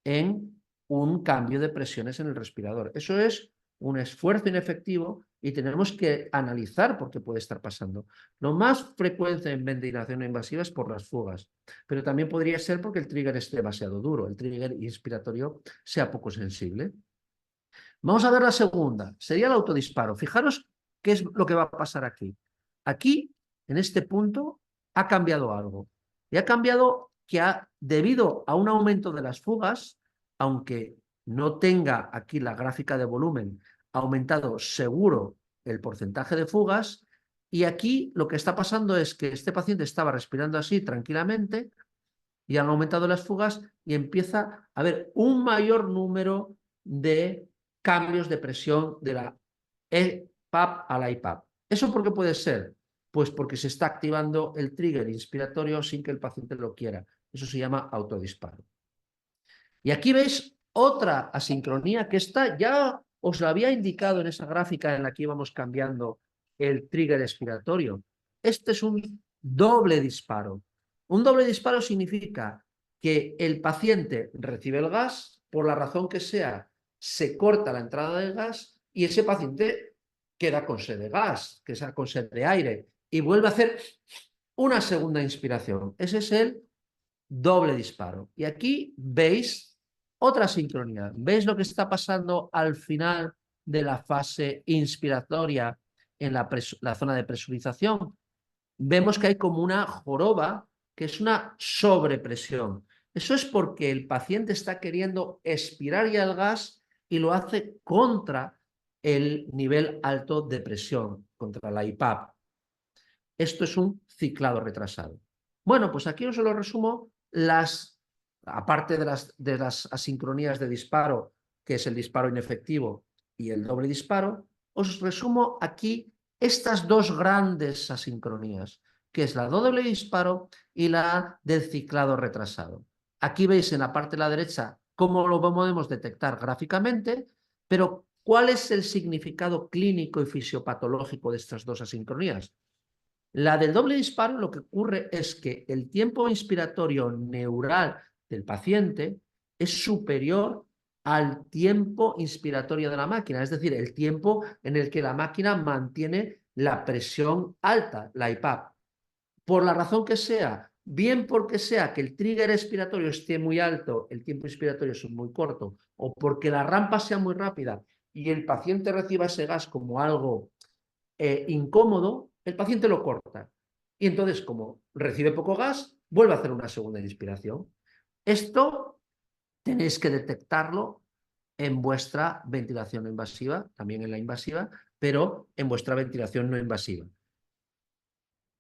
en un cambio de presiones en el respirador. Eso es un esfuerzo inefectivo y tenemos que analizar por qué puede estar pasando. Lo más frecuente en ventilación invasiva es por las fugas, pero también podría ser porque el trigger es demasiado duro, el trigger inspiratorio sea poco sensible. Vamos a ver la segunda, sería el autodisparo. Fijaros qué es lo que va a pasar aquí. Aquí, en este punto, ha cambiado algo. Y ha cambiado que debido a un aumento de las fugas, aunque no tenga aquí la gráfica de volumen, ha aumentado seguro el porcentaje de fugas. Y aquí lo que está pasando es que este paciente estaba respirando así tranquilamente y han aumentado las fugas y empieza a haber un mayor número de cambios de presión de la EPAP a la IPAP. ¿Eso por qué puede ser? Pues porque se está activando el trigger inspiratorio sin que el paciente lo quiera. Eso se llama autodisparo. Y aquí veis otra asincronía que está, ya os lo había indicado en esa gráfica en la que íbamos cambiando el trigger expiratorio. Este es un doble disparo. Un doble disparo significa que el paciente recibe el gas, por la razón que sea, se corta la entrada del gas y ese paciente queda con sed de gas, que sea con sed de aire, y vuelve a hacer una segunda inspiración. Ese es el doble disparo. Y aquí veis otra sincronía. ¿Veis lo que está pasando al final de la fase inspiratoria en la zona de presurización? Vemos que hay como una joroba, que es una sobrepresión. Eso es porque el paciente está queriendo expirar ya el gas y lo hace contra el nivel alto de presión, contra la IPAP. Esto es un ciclado retrasado. Bueno, pues aquí os lo resumo, aparte de las asincronías de disparo, que es el disparo inefectivo y el doble disparo, os resumo aquí estas dos grandes asincronías, que es la de doble disparo y la del ciclado retrasado. Aquí veis en la parte de la derecha cómo lo podemos detectar gráficamente, pero ¿cuál es el significado clínico y fisiopatológico de estas dos asincronías? La del doble disparo lo que ocurre es que el tiempo inspiratorio neural del paciente es superior al tiempo inspiratorio de la máquina, es decir, el tiempo en el que la máquina mantiene la presión alta, la IPAP. Por la razón que sea, bien porque sea que el trigger expiratorio esté muy alto, el tiempo inspiratorio es muy corto, o porque la rampa sea muy rápida y el paciente reciba ese gas como algo incómodo, el paciente lo corta. Y entonces, como recibe poco gas, vuelve a hacer una segunda inspiración. Esto tenéis que detectarlo en vuestra ventilación no invasiva, también en la invasiva, pero en vuestra ventilación no invasiva.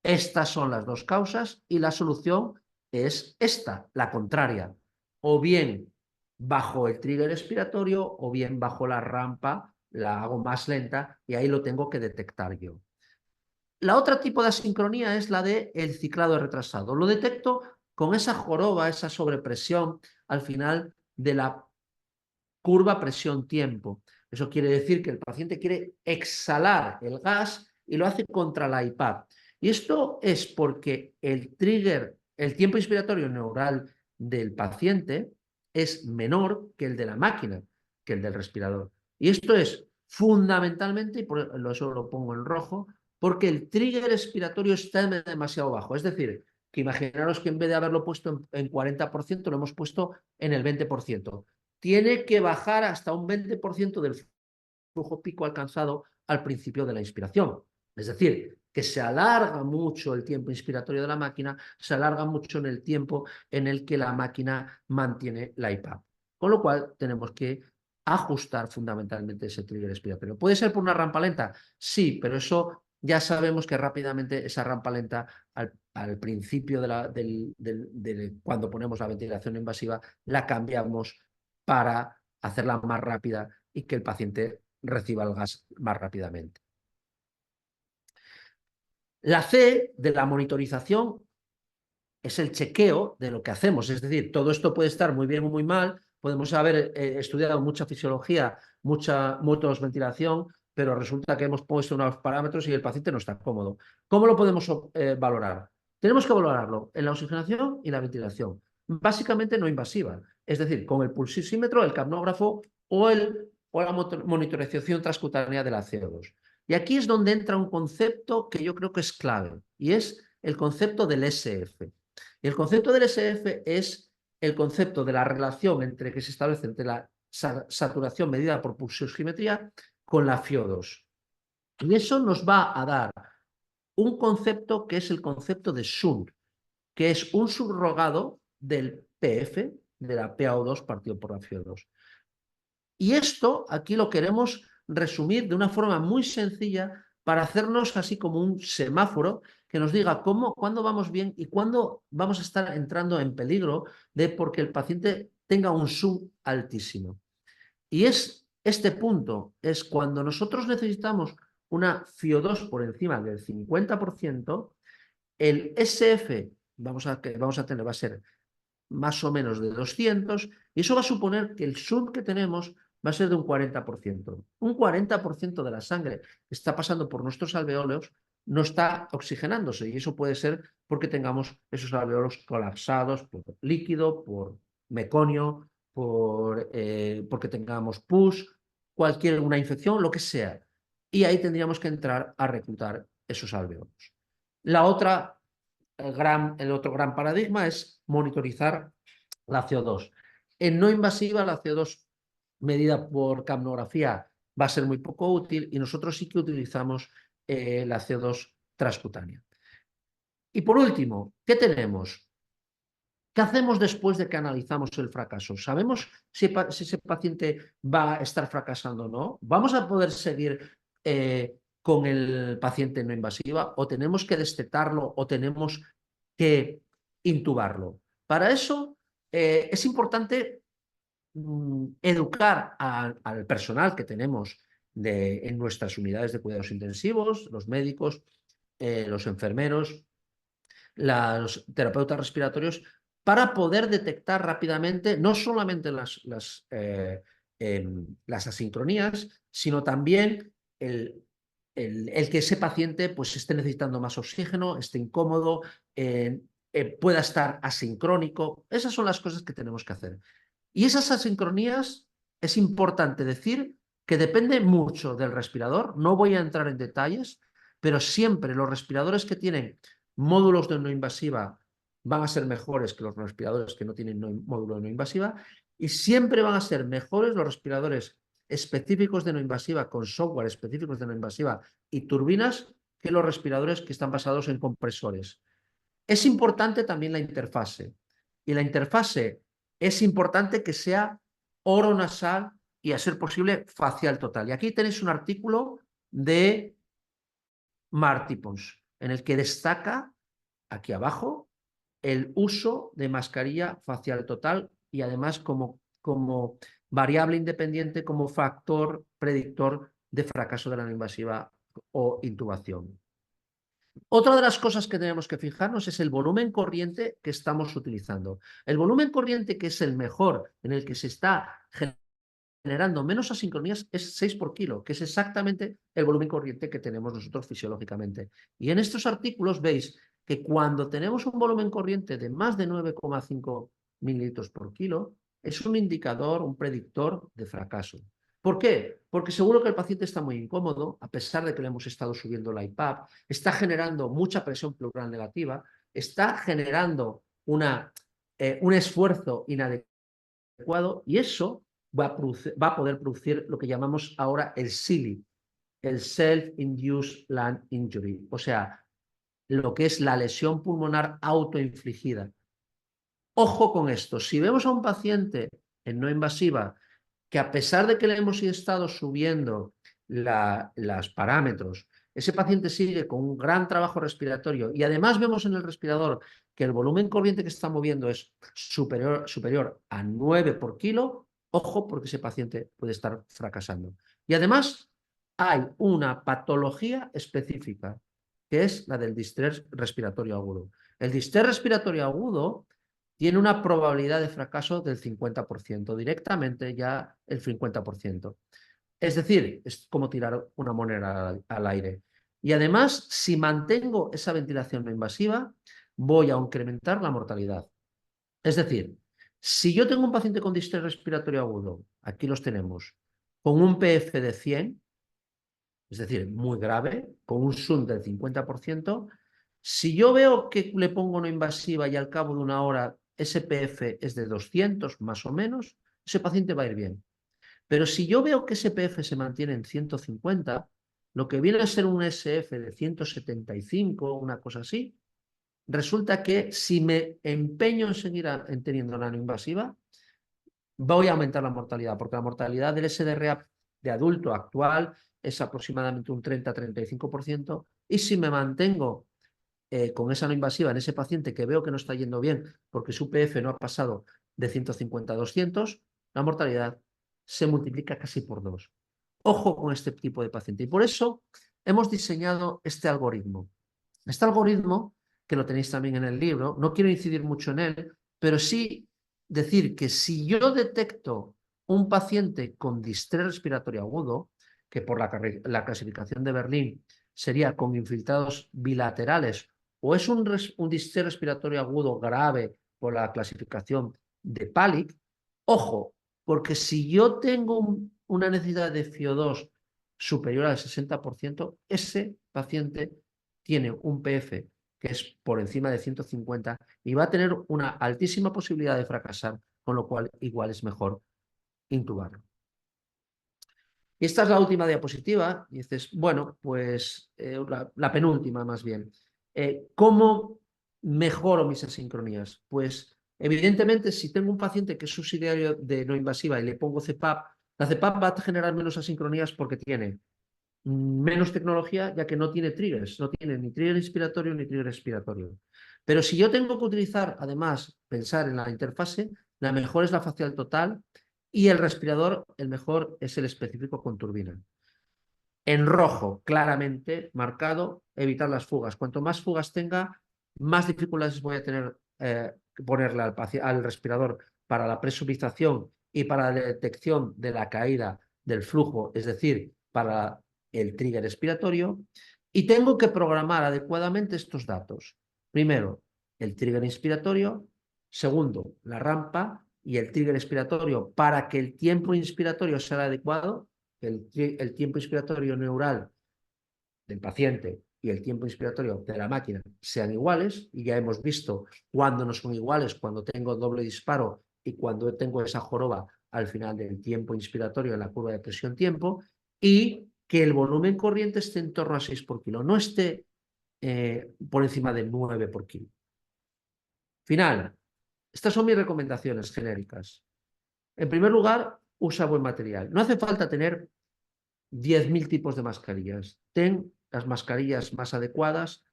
Estas son las dos causas y la solución es esta, la contraria. O bien bajo el trigger expiratorio o bien bajo la rampa, la hago más lenta y ahí lo tengo que detectar yo. La otra tipo de asincronía es la de el ciclado retrasado. Lo detecto con esa joroba, esa sobrepresión al final de la curva presión-tiempo. Eso quiere decir que el paciente quiere exhalar el gas y lo hace contra la IPAP. Y esto es porque el trigger, el tiempo inspiratorio neural del paciente es menor que el de la máquina, que el del respirador. Y esto es fundamentalmente, y por eso lo pongo en rojo, porque el trigger expiratorio está demasiado bajo. Es decir, que imaginaros que en vez de haberlo puesto en 40%, lo hemos puesto en el 20%. Tiene que bajar hasta un 20% del flujo pico alcanzado al principio de la inspiración. Es decir, que se alarga mucho el tiempo inspiratorio de la máquina, se alarga mucho en el tiempo en el que la máquina mantiene la IPAP. Con lo cual tenemos que ajustar fundamentalmente ese trigger expiratorio. ¿Puede ser por una rampa lenta? Sí, pero eso ya sabemos que rápidamente esa rampa lenta al principio de cuando ponemos la ventilación invasiva la cambiamos para hacerla más rápida y que el paciente reciba el gas más rápidamente. La C de la monitorización es el chequeo de lo que hacemos. Es decir, todo esto puede estar muy bien o muy mal, podemos haber estudiado mucha fisiología, mucha ventilación, pero resulta que hemos puesto unos parámetros y el paciente no está cómodo. ¿Cómo lo podemos valorar? Tenemos que valorarlo en la oxigenación y la ventilación, básicamente no invasiva, es decir, con el pulsímetro, el capnógrafo o la monitorización transcutánea de la CO2. Y aquí es donde entra un concepto que yo creo que es clave, y es el concepto del SF. Y el concepto del SF es el concepto de la relación entre que se establece entre la saturación medida por pulsioximetría con la FiO2. Y eso nos va a dar un concepto que es el concepto de Shunt, que es un subrogado del PF, de la PaO2 partido por la FiO2. Y esto aquí lo queremos resumir de una forma muy sencilla para hacernos así como un semáforo que nos diga cuándo vamos bien y cuándo vamos a estar entrando en peligro de porque el paciente tenga un sub altísimo. Y este punto es cuando nosotros necesitamos una FiO2 por encima del 50%, el SF que vamos a tener va a ser más o menos de 200, y eso va a suponer que el sub que tenemos va a ser de un 40%. Un 40% de la sangre que está pasando por nuestros alveolos no está oxigenándose, y eso puede ser porque tengamos esos alveolos colapsados por líquido, por meconio, porque tengamos pus, una infección, lo que sea. Y ahí tendríamos que entrar a reclutar esos alveolos. El otro gran paradigma es monitorizar la CO2. En no invasiva, la CO2 medida por capnografía va a ser muy poco útil, y nosotros sí que utilizamos la CO2 transcutánea. Y por último, ¿qué tenemos? ¿Qué hacemos después de que analizamos el fracaso? ¿Sabemos si ese paciente va a estar fracasando o no? ¿Vamos a poder seguir con el paciente no invasiva, o tenemos que destetarlo, o tenemos que intubarlo? Para eso es importante educar al personal que tenemos en nuestras unidades de cuidados intensivos, los médicos, los enfermeros, los terapeutas respiratorios, para poder detectar rápidamente no solamente las asincronías, sino también el que ese paciente pues, esté necesitando más oxígeno, esté incómodo, pueda estar asincrónico. Esas son las cosas que tenemos que hacer. Y esas asincronías es importante decir que depende mucho del respirador. No voy a entrar en detalles, pero siempre los respiradores que tienen módulos de no invasiva van a ser mejores que los respiradores que no tienen módulo de no invasiva, y siempre van a ser mejores los respiradores específicos de no invasiva, con software específicos de no invasiva y turbinas, que los respiradores que están basados en compresores. Es importante también la interfase, y la interfase es importante que sea oronasal y, a ser posible, facial total. Y aquí tenéis un artículo de Marty Pons, en el que destaca, aquí abajo, el uso de mascarilla facial total, y además como variable independiente, como factor predictor de fracaso de la no invasiva o intubación. Otra de las cosas que tenemos que fijarnos es el volumen corriente que estamos utilizando. El volumen corriente, que es el mejor, en el que se está generando menos asincronías, es 6 por kilo, que es exactamente el volumen corriente que tenemos nosotros fisiológicamente. Y en estos artículos veis que cuando tenemos un volumen corriente de más de 9,5 mililitros por kilo, es un indicador, un predictor de fracaso. ¿Por qué? Porque seguro que el paciente está muy incómodo, a pesar de que le hemos estado subiendo la IPAP, está generando mucha presión pleural negativa, está generando un esfuerzo inadecuado, y eso va a poder producir lo que llamamos ahora el SILI, el Self-Induced Lung Injury, o sea, lo que es la lesión pulmonar autoinfligida. Ojo con esto, si vemos a un paciente en no invasiva que, a pesar de que le hemos estado subiendo los parámetros, ese paciente sigue con un gran trabajo respiratorio, y además vemos en el respirador que el volumen corriente que está moviendo es superior a 9 por kilo, ojo, porque ese paciente puede estar fracasando. Y además hay una patología específica, que es la del distrés respiratorio agudo. El distrés respiratorio agudo tiene una probabilidad de fracaso del 50%, directamente ya el 50%. Es decir, es como tirar una moneda al aire. Y además, si mantengo esa ventilación no invasiva, voy a incrementar la mortalidad. Es decir, si yo tengo un paciente con distrés respiratorio agudo, aquí los tenemos, con un PF de 100, es decir, muy grave, con un SUN del 50%, si yo veo que le pongo no invasiva y al cabo de una hora ese PF es de 200 más o menos, ese paciente va a ir bien. Pero si yo veo que ese PF se mantiene en 150, lo que viene a ser un SF de 175, una cosa así, resulta que si me empeño en seguir teniendo nano invasiva, voy a aumentar la mortalidad, porque la mortalidad del SDRA de adulto actual es aproximadamente un 30-35%, y si me mantengo con esa no invasiva en ese paciente que veo que no está yendo bien porque su PF no ha pasado de 150 a 200, la mortalidad se multiplica casi por 2. Ojo con este tipo de paciente. Y por eso hemos diseñado este algoritmo. Este algoritmo, que lo tenéis también en el libro, no quiero incidir mucho en él, pero sí decir que si yo detecto un paciente con distrés respiratorio agudo, que por la clasificación de Berlín sería con infiltrados bilaterales, o es un distrés respiratorio agudo grave por la clasificación de PALIC, ojo, porque si yo tengo una necesidad de FiO2 superior al 60%, ese paciente tiene un PF que es por encima de 150 y va a tener una altísima posibilidad de fracasar, con lo cual igual es mejor intubarlo. Y esta es la última diapositiva, y dices, bueno, pues la penúltima más bien. ¿Cómo mejoro mis asincronías? Pues evidentemente si tengo un paciente que es subsidiario de no invasiva y le pongo CPAP, la CPAP va a generar menos asincronías porque tiene menos tecnología, ya que no tiene triggers, no tiene ni trigger inspiratorio ni trigger expiratorio. Pero si yo tengo que utilizar, además, pensar en la interfase, la mejor es la facial total y el respirador, el mejor es el específico con turbina. En rojo, claramente marcado, evitar las fugas. Cuanto más fugas tenga, más dificultades voy a tener ponerle al respirador para la presurización y para la detección de la caída del flujo, es decir, para el trigger expiratorio. Y tengo que programar adecuadamente estos datos. Primero, el trigger inspiratorio. Segundo, la rampa y el trigger expiratorio para que el tiempo inspiratorio sea adecuado, el tiempo inspiratorio neural del paciente y el tiempo inspiratorio de la máquina sean iguales, y ya hemos visto cuándo no son iguales, cuando tengo doble disparo y cuando tengo esa joroba al final del tiempo inspiratorio en la curva de presión-tiempo, y que el volumen corriente esté en torno a 6 por kilo, no esté por encima de 9 por kilo. Final. Estas son mis recomendaciones genéricas. En primer lugar, usa buen material. No hace falta tener 10.000 tipos de mascarillas. Ten las mascarillas más adecuadas.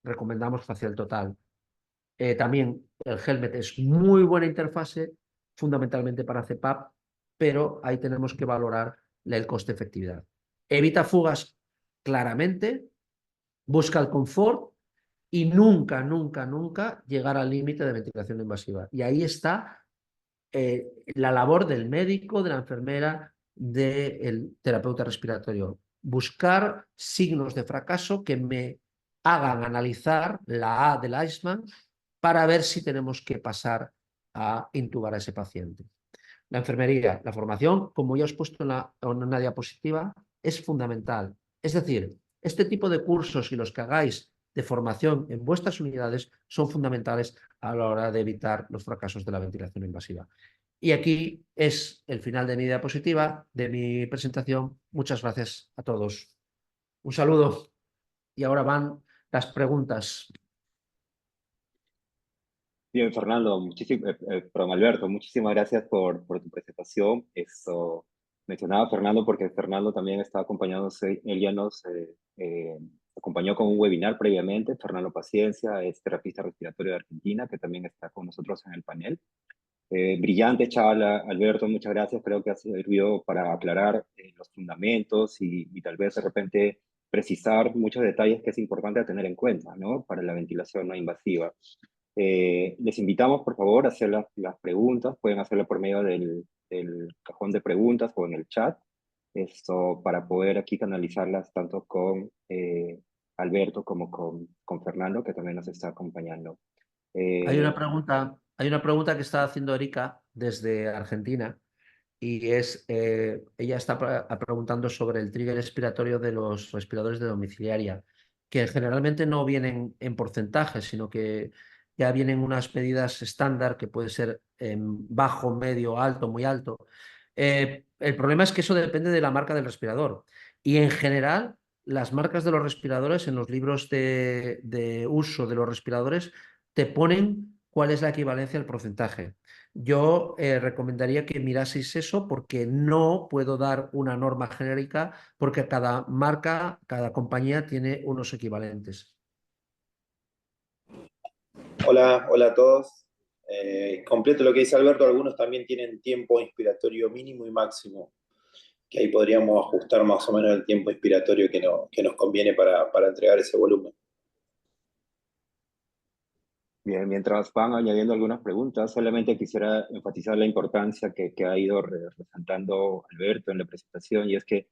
Recomendamos facial total. También el helmet es muy buena interfase, fundamentalmente para CPAP, pero ahí tenemos que valorar el coste-efectividad. Evita fugas claramente, busca el confort y nunca, nunca, nunca llegar al límite de ventilación invasiva. Y ahí está la labor del médico, de la enfermera, del terapeuta respiratorio. Buscar signos de fracaso que me hagan analizar la A del Eichmann para ver si tenemos que pasar a intubar a ese paciente. La enfermería, la formación, como ya os he puesto en una diapositiva, es fundamental. Es decir, este tipo de cursos y los que hagáis de formación en vuestras unidades son fundamentales a la hora de evitar los fracasos de la ventilación invasiva. Y aquí es el final de mi diapositiva, de mi presentación. Muchas gracias a todos. Un saludo. Y ahora van las preguntas. Bien, Fernando, perdón, Alberto, muchísimas gracias por tu presentación. Eso mencionaba Fernando porque Fernando también está acompañándose, él ya nos acompañó con un webinar previamente. Fernando Paciencia es terapista respiratorio de Argentina, que también está con nosotros en el panel. Brillante charla, Alberto, muchas gracias. Creo que ha servido para aclarar los fundamentos y tal vez de repente precisar muchos detalles que es importante tener en cuenta, ¿no? Para la ventilación no invasiva. Les invitamos, por favor, a hacer las preguntas. Pueden hacerlo por medio del cajón de preguntas o en el chat. Esto para poder aquí canalizarlas tanto con Alberto como con Fernando, que también nos está acompañando. Eh, Hay una pregunta que está haciendo Erika desde Argentina y es, ella está preguntando sobre el trigger expiratorio de los respiradores de domiciliaria, que generalmente no vienen en porcentaje, sino que ya vienen unas medidas estándar que puede ser bajo, medio, alto, muy alto. El problema es que eso depende de la marca del respirador y en general las marcas de los respiradores en los libros de uso de los respiradores te ponen cuál es la equivalencia al porcentaje. Yo recomendaría que miraseis eso porque no puedo dar una norma genérica porque cada marca, cada compañía tiene unos equivalentes. Hola, hola a todos. Completo lo que dice Alberto, algunos también tienen tiempo inspiratorio mínimo y máximo, que ahí podríamos ajustar más o menos el tiempo inspiratorio que nos conviene para entregar ese volumen. Bien, mientras van añadiendo algunas preguntas, solamente quisiera enfatizar la importancia que ha ido resaltando Alberto en la presentación, y es que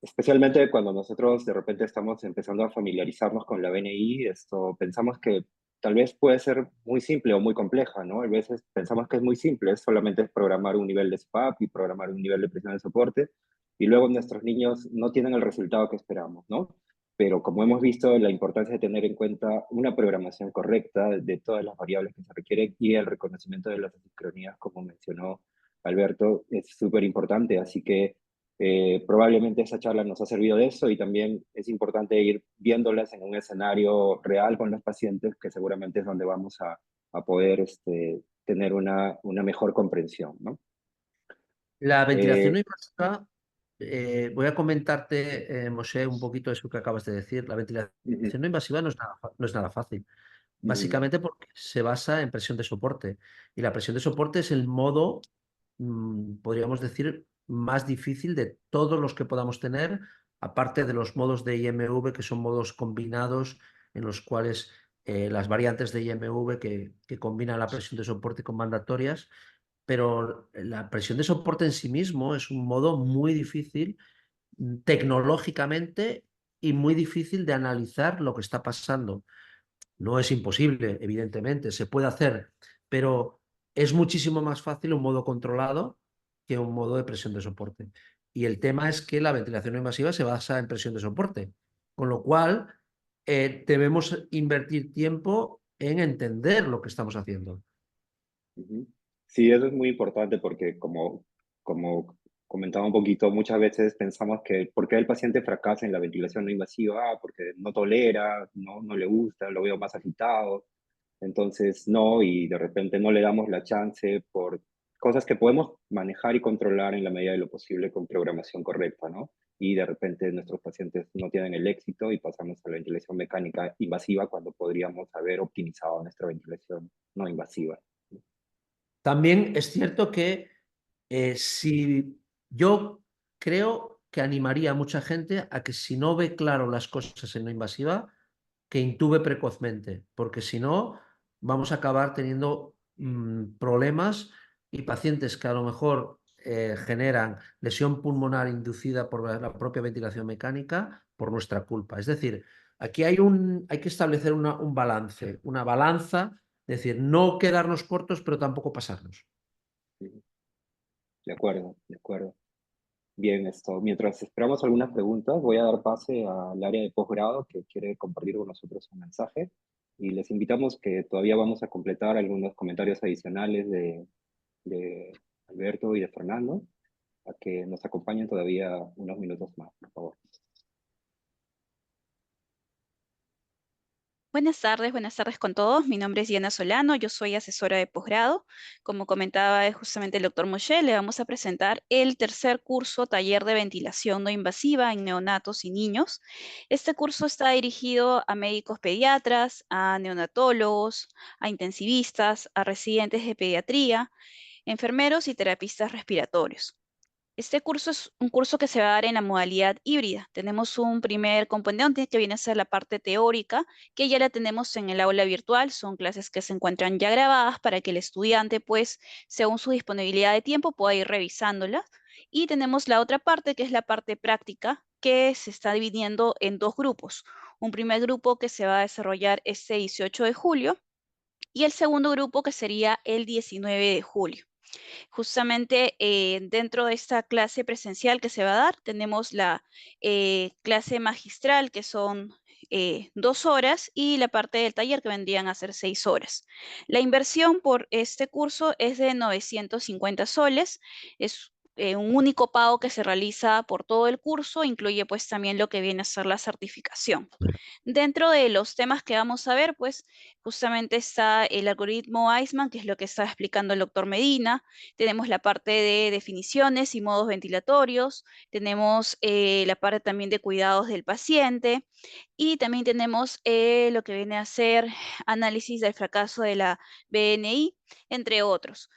especialmente cuando nosotros de repente estamos empezando a familiarizarnos con la BNI, esto pensamos que tal vez puede ser muy simple o muy compleja, ¿no? A veces pensamos que es muy simple, es solamente programar un nivel de SPAP y programar un nivel de presión de soporte, y luego nuestros niños no tienen el resultado que esperamos, ¿no? Pero como hemos visto, la importancia de tener en cuenta una programación correcta de todas las variables que se requieren y el reconocimiento de las asincronías, como mencionó Alberto, es súper importante. Así que probablemente esa charla nos ha servido de eso, y también es importante ir viéndolas en un escenario real con los pacientes, que seguramente es donde vamos a poder tener una mejor comprensión, ¿no? La ventilación no Eh, invasiva, voy a comentarte, Moshe, un poquito eso que acabas de decir. La ventilación ujú, no invasiva no es nada fácil. ujú, Básicamente porque se basa en presión de soporte. Y la presión de soporte es el modo, podríamos decir, más difícil de todos los que podamos tener, aparte de los modos de IMV, que son modos combinados, en los cuales las variantes de IMV que combinan la presión de soporte con mandatorias, pero la presión de soporte en sí mismo es un modo muy difícil tecnológicamente y muy difícil de analizar lo que está pasando. No es imposible, evidentemente, se puede hacer, pero es muchísimo más fácil un modo controlado que un modo de presión de soporte. Y el tema es que la ventilación no invasiva se basa en presión de soporte, con lo cual debemos invertir tiempo en entender lo que estamos haciendo. ujú. Sí, eso es muy importante porque como comentaba un poquito, muchas veces pensamos que por qué el paciente fracasa en la ventilación no invasiva, porque no tolera, no le gusta, lo veo más agitado. Entonces, no, y de repente no le damos la chance por cosas que podemos manejar y controlar en la medida de lo posible con programación correcta, ¿no? Y de repente nuestros pacientes no tienen el éxito y pasamos a la ventilación mecánica invasiva cuando podríamos haber optimizado nuestra ventilación no invasiva. También es cierto que si yo creo que animaría a mucha gente a que si no ve claro las cosas en no invasiva, que intube precozmente, porque si no, vamos a acabar teniendo problemas y pacientes que a lo mejor generan lesión pulmonar inducida por la propia ventilación mecánica por nuestra culpa. Es decir, aquí hay que establecer un balance, una balanza, es decir, no quedarnos cortos, pero tampoco pasarnos. De acuerdo, de acuerdo. Bien, mientras esperamos algunas preguntas, voy a dar pase al área de posgrado que quiere compartir con nosotros un mensaje, y les invitamos que todavía vamos a completar algunos comentarios adicionales de Alberto y de Fernando, a que nos acompañen todavía unos minutos más, por favor. Buenas tardes con todos. Mi nombre es Diana Solano, yo soy asesora de posgrado. Como comentaba justamente el doctor Moshe, le vamos a presentar el tercer curso taller de ventilación no invasiva en neonatos y niños. Este curso está dirigido a médicos pediatras, a neonatólogos, a intensivistas, a residentes de pediatría, enfermeros y terapistas respiratorios. Este curso es un curso que se va a dar en la modalidad híbrida. Tenemos un primer componente que viene a ser la parte teórica, que ya la tenemos en el aula virtual. Son clases que se encuentran ya grabadas para que el estudiante, pues, según su disponibilidad de tiempo, pueda ir revisándolas. Y tenemos la otra parte, que es la parte práctica, que se está dividiendo en dos grupos. Un primer grupo que se va a desarrollar este 18 de julio y el segundo grupo que sería el 19 de julio. Justamente dentro de esta clase presencial que se va a dar, tenemos la clase magistral, que son 2 horas, y la parte del taller, que vendrían a ser 6 horas. La inversión por este curso es de 950 soles, es un único pago que se realiza por todo el curso, incluye pues también lo que viene a ser la certificación. Dentro de los temas que vamos a ver, pues justamente está el algoritmo Iceman, que es lo que está explicando el doctor Medina. Tenemos la parte de definiciones y modos ventilatorios. Tenemos la parte también de cuidados del paciente. Y también tenemos lo que viene a ser análisis del fracaso de la BNI, entre otros.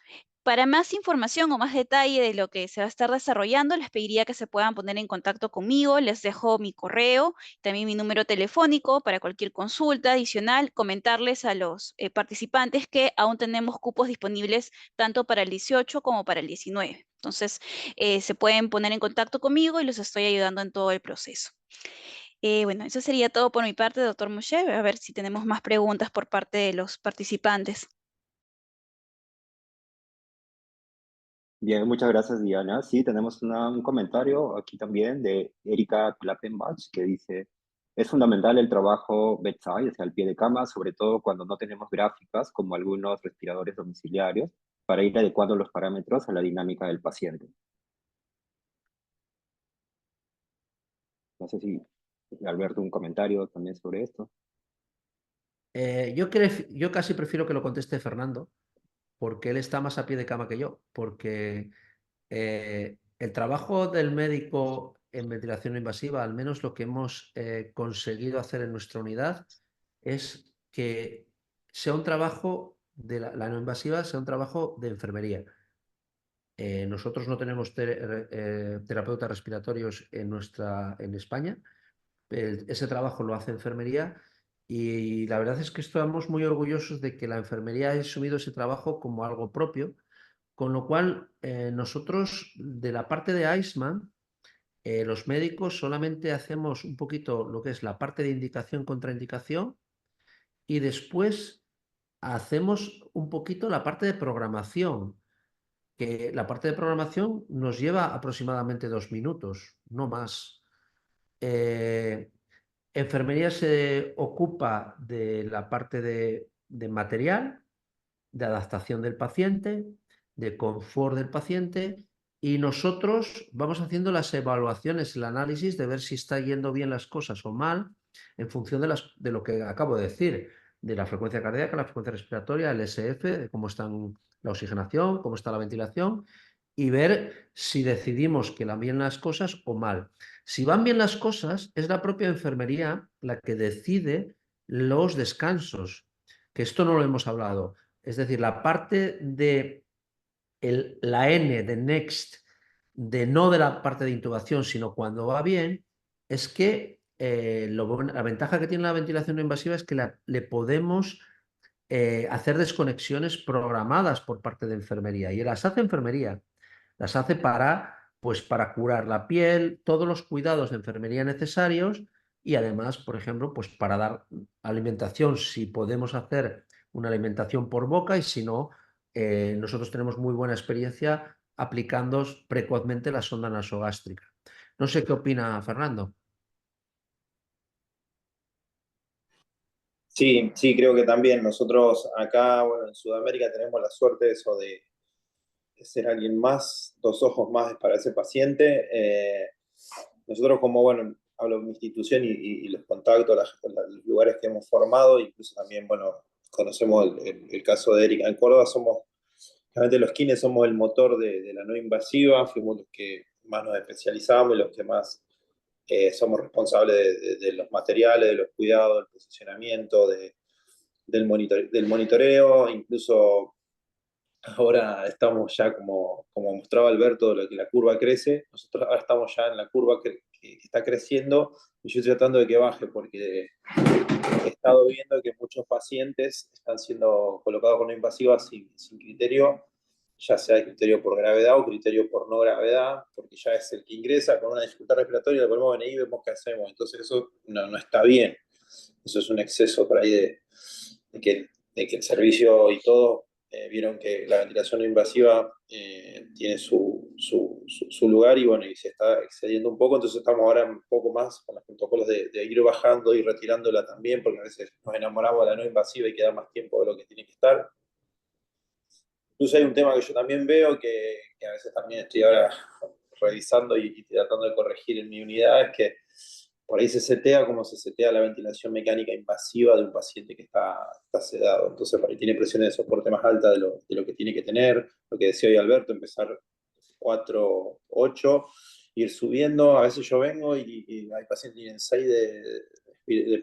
Para más información o más detalle de lo que se va a estar desarrollando, les pediría que se puedan poner en contacto conmigo. Les dejo mi correo, también mi número telefónico para cualquier consulta adicional. Comentarles a los participantes que aún tenemos cupos disponibles tanto para el 18 como para el 19. Entonces, se pueden poner en contacto conmigo y los estoy ayudando en todo el proceso. Bueno, eso sería todo por mi parte, doctor Moshe. A ver si tenemos más preguntas por parte de los participantes. Bien, muchas gracias, Diana. Sí, tenemos un comentario aquí también de Erika Klappenbach que dice, es fundamental el trabajo bedside, o sea, al pie de cama, sobre todo cuando no tenemos gráficas como algunos respiradores domiciliarios, para ir adecuando los parámetros a la dinámica del paciente. No sé si Alberto, un comentario también sobre esto. Yo casi prefiero que lo conteste Fernando, porque él está más a pie de cama que yo, porque el trabajo del médico en ventilación no invasiva, al menos lo que hemos conseguido hacer en nuestra unidad, es que sea un trabajo de la no invasiva, sea un trabajo de enfermería. Nosotros no tenemos terapeutas respiratorios en España. Ese trabajo lo hace enfermería y la verdad es que estamos muy orgullosos de que la enfermería haya asumido ese trabajo como algo propio, con lo cual nosotros de la parte de Iceman, los médicos solamente hacemos un poquito lo que es la parte de indicación, contraindicación y después hacemos un poquito la parte de programación, que la parte de programación nos lleva aproximadamente 2 minutos, no más. Eh, Enfermería se ocupa de la parte de material, de adaptación del paciente, de confort del paciente, y nosotros vamos haciendo las evaluaciones, el análisis de ver si está yendo bien las cosas o mal, en función de lo que acabo de decir, de la frecuencia cardíaca, la frecuencia respiratoria, el SF, de cómo están la oxigenación, cómo está la ventilación, y ver si decidimos que van bien las cosas o mal. Si van bien las cosas, es la propia enfermería la que decide los descansos, que esto no lo hemos hablado. Es decir, la parte de la N de next, de no de la parte de intubación, sino cuando va bien, es que la ventaja que tiene la ventilación no invasiva es que le podemos hacer desconexiones programadas por parte de enfermería. Y las hace enfermería. Las hace pues, para curar la piel, todos los cuidados de enfermería necesarios y además, por ejemplo, pues para dar alimentación, si podemos hacer una alimentación por boca y si no, nosotros tenemos muy buena experiencia aplicando precozmente la sonda nasogástrica. No sé qué opina Fernando. Sí, sí, creo que también nosotros acá, bueno, en Sudamérica tenemos la suerte de eso de ser alguien más, 2 ojos más para ese paciente. Nosotros como, bueno, hablo de mi institución y los contactos, los lugares que hemos formado, incluso también, bueno, conocemos el caso de Erika en Córdoba, somos, realmente los kines somos el motor de la no invasiva, fuimos los que más nos especializamos y los que más somos responsables de los materiales, de los cuidados, del posicionamiento, del monitoreo, incluso ahora estamos ya, como mostraba Alberto, lo que la curva crece, nosotros ahora estamos ya en la curva que está creciendo y yo estoy tratando de que baje porque he estado viendo que muchos pacientes están siendo colocados con una invasiva sin criterio, ya sea criterio por gravedad o criterio por no gravedad, porque ya es el que ingresa con una dificultad respiratoria, le ponemos BNI y vemos qué hacemos. Entonces eso no está bien. Eso es un exceso por ahí de que el servicio y todo vieron que la ventilación no invasiva tiene su lugar y bueno, y se está excediendo un poco, entonces estamos ahora un poco más con los protocolos de ir bajando y retirándola también, porque a veces nos enamoramos de la no invasiva y queda más tiempo de lo que tiene que estar. Incluso hay un tema que yo también veo, que a veces también estoy ahora revisando y tratando de corregir en mi unidad, es que por ahí se setea como se setea la ventilación mecánica invasiva de un paciente que está sedado. Entonces, por ahí tiene presiones de soporte más alta de lo que tiene que tener. Lo que decía hoy Alberto, empezar 4, 8, ir subiendo. A veces yo vengo y hay pacientes que tienen 6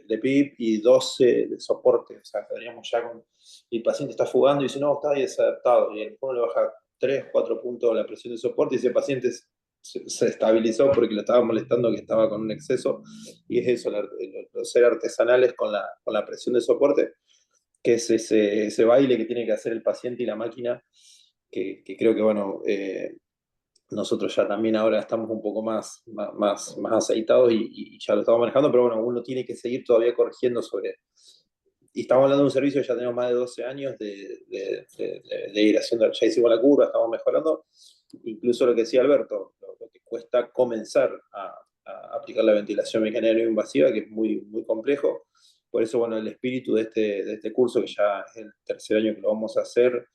de PIP y 12 de soporte. O sea, quedaríamos ya con. Y el paciente está fugando y dice, no, está desadaptado. Y el le baja 3, 4 puntos la presión de soporte y ese paciente se estabilizó porque lo estaba molestando, que estaba con un exceso. Y es eso, los ser artesanales con la presión de soporte, que es ese baile que tiene que hacer el paciente y la máquina, que creo que, bueno, nosotros ya también ahora estamos un poco más aceitados y ya lo estamos manejando, pero bueno, uno tiene que seguir todavía corrigiendo sobre. Y estamos hablando de un servicio que ya tenemos más de 12 años de ir haciendo, ya hicimos la curva, estamos mejorando. Incluso lo que decía Alberto, lo que cuesta comenzar a aplicar la ventilación mecánica no invasiva, que es muy, muy complejo. Por eso, bueno, el espíritu de este curso, que ya es el tercer año que lo vamos a hacer,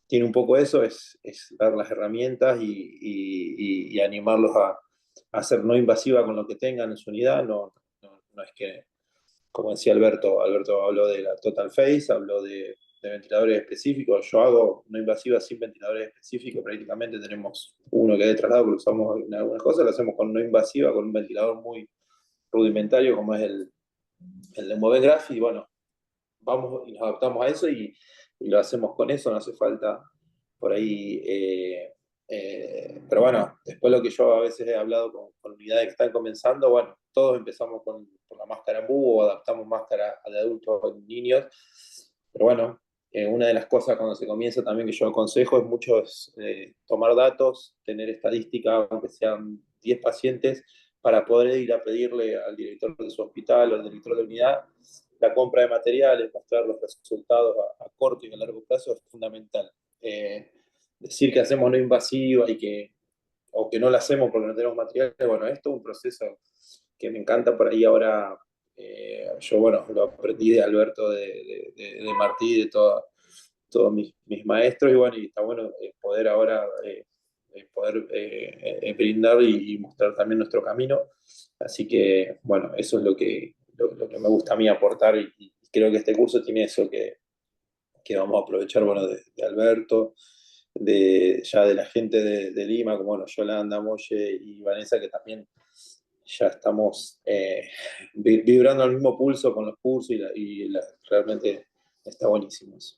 tiene un poco eso, es dar las herramientas y animarlos a ser no invasiva con lo que tengan en su unidad. No es que, como decía Alberto habló de la Total Face, habló de ventiladores específicos. Yo hago no invasiva sin ventiladores específicos, prácticamente tenemos uno que es de traslado que lo usamos en algunas cosas, lo hacemos con no invasiva, con un ventilador muy rudimentario como es el de Movegraph, y bueno, vamos y nos adaptamos a eso y lo hacemos con eso, no hace falta por ahí. Pero bueno, después lo que yo a veces he hablado con unidades que están comenzando, bueno, todos empezamos por la máscara en búho o adaptamos máscara a de adultos o niños, pero bueno, una de las cosas cuando se comienza también que yo aconsejo es mucho tomar datos, tener estadística, aunque sean 10 pacientes, para poder ir a pedirle al director de su hospital o al director de unidad la compra de materiales, mostrar los resultados a corto y a largo plazo es fundamental. Decir que hacemos no invasiva o que no la hacemos porque no tenemos materiales, bueno, esto es un proceso que me encanta por ahí ahora. Yo, bueno, lo aprendí de Alberto, de Martí, de todos mis maestros, y bueno, y está bueno poder ahora poder brindar y mostrar también nuestro camino. Así que, bueno, eso es lo que me gusta a mí aportar y creo que este curso tiene eso que vamos a aprovechar, bueno, de Alberto, ya de la gente de Lima, como bueno, Yolanda, Molle y Vanessa, que también ya estamos vibrando al mismo pulso con los cursos realmente está buenísimo eso.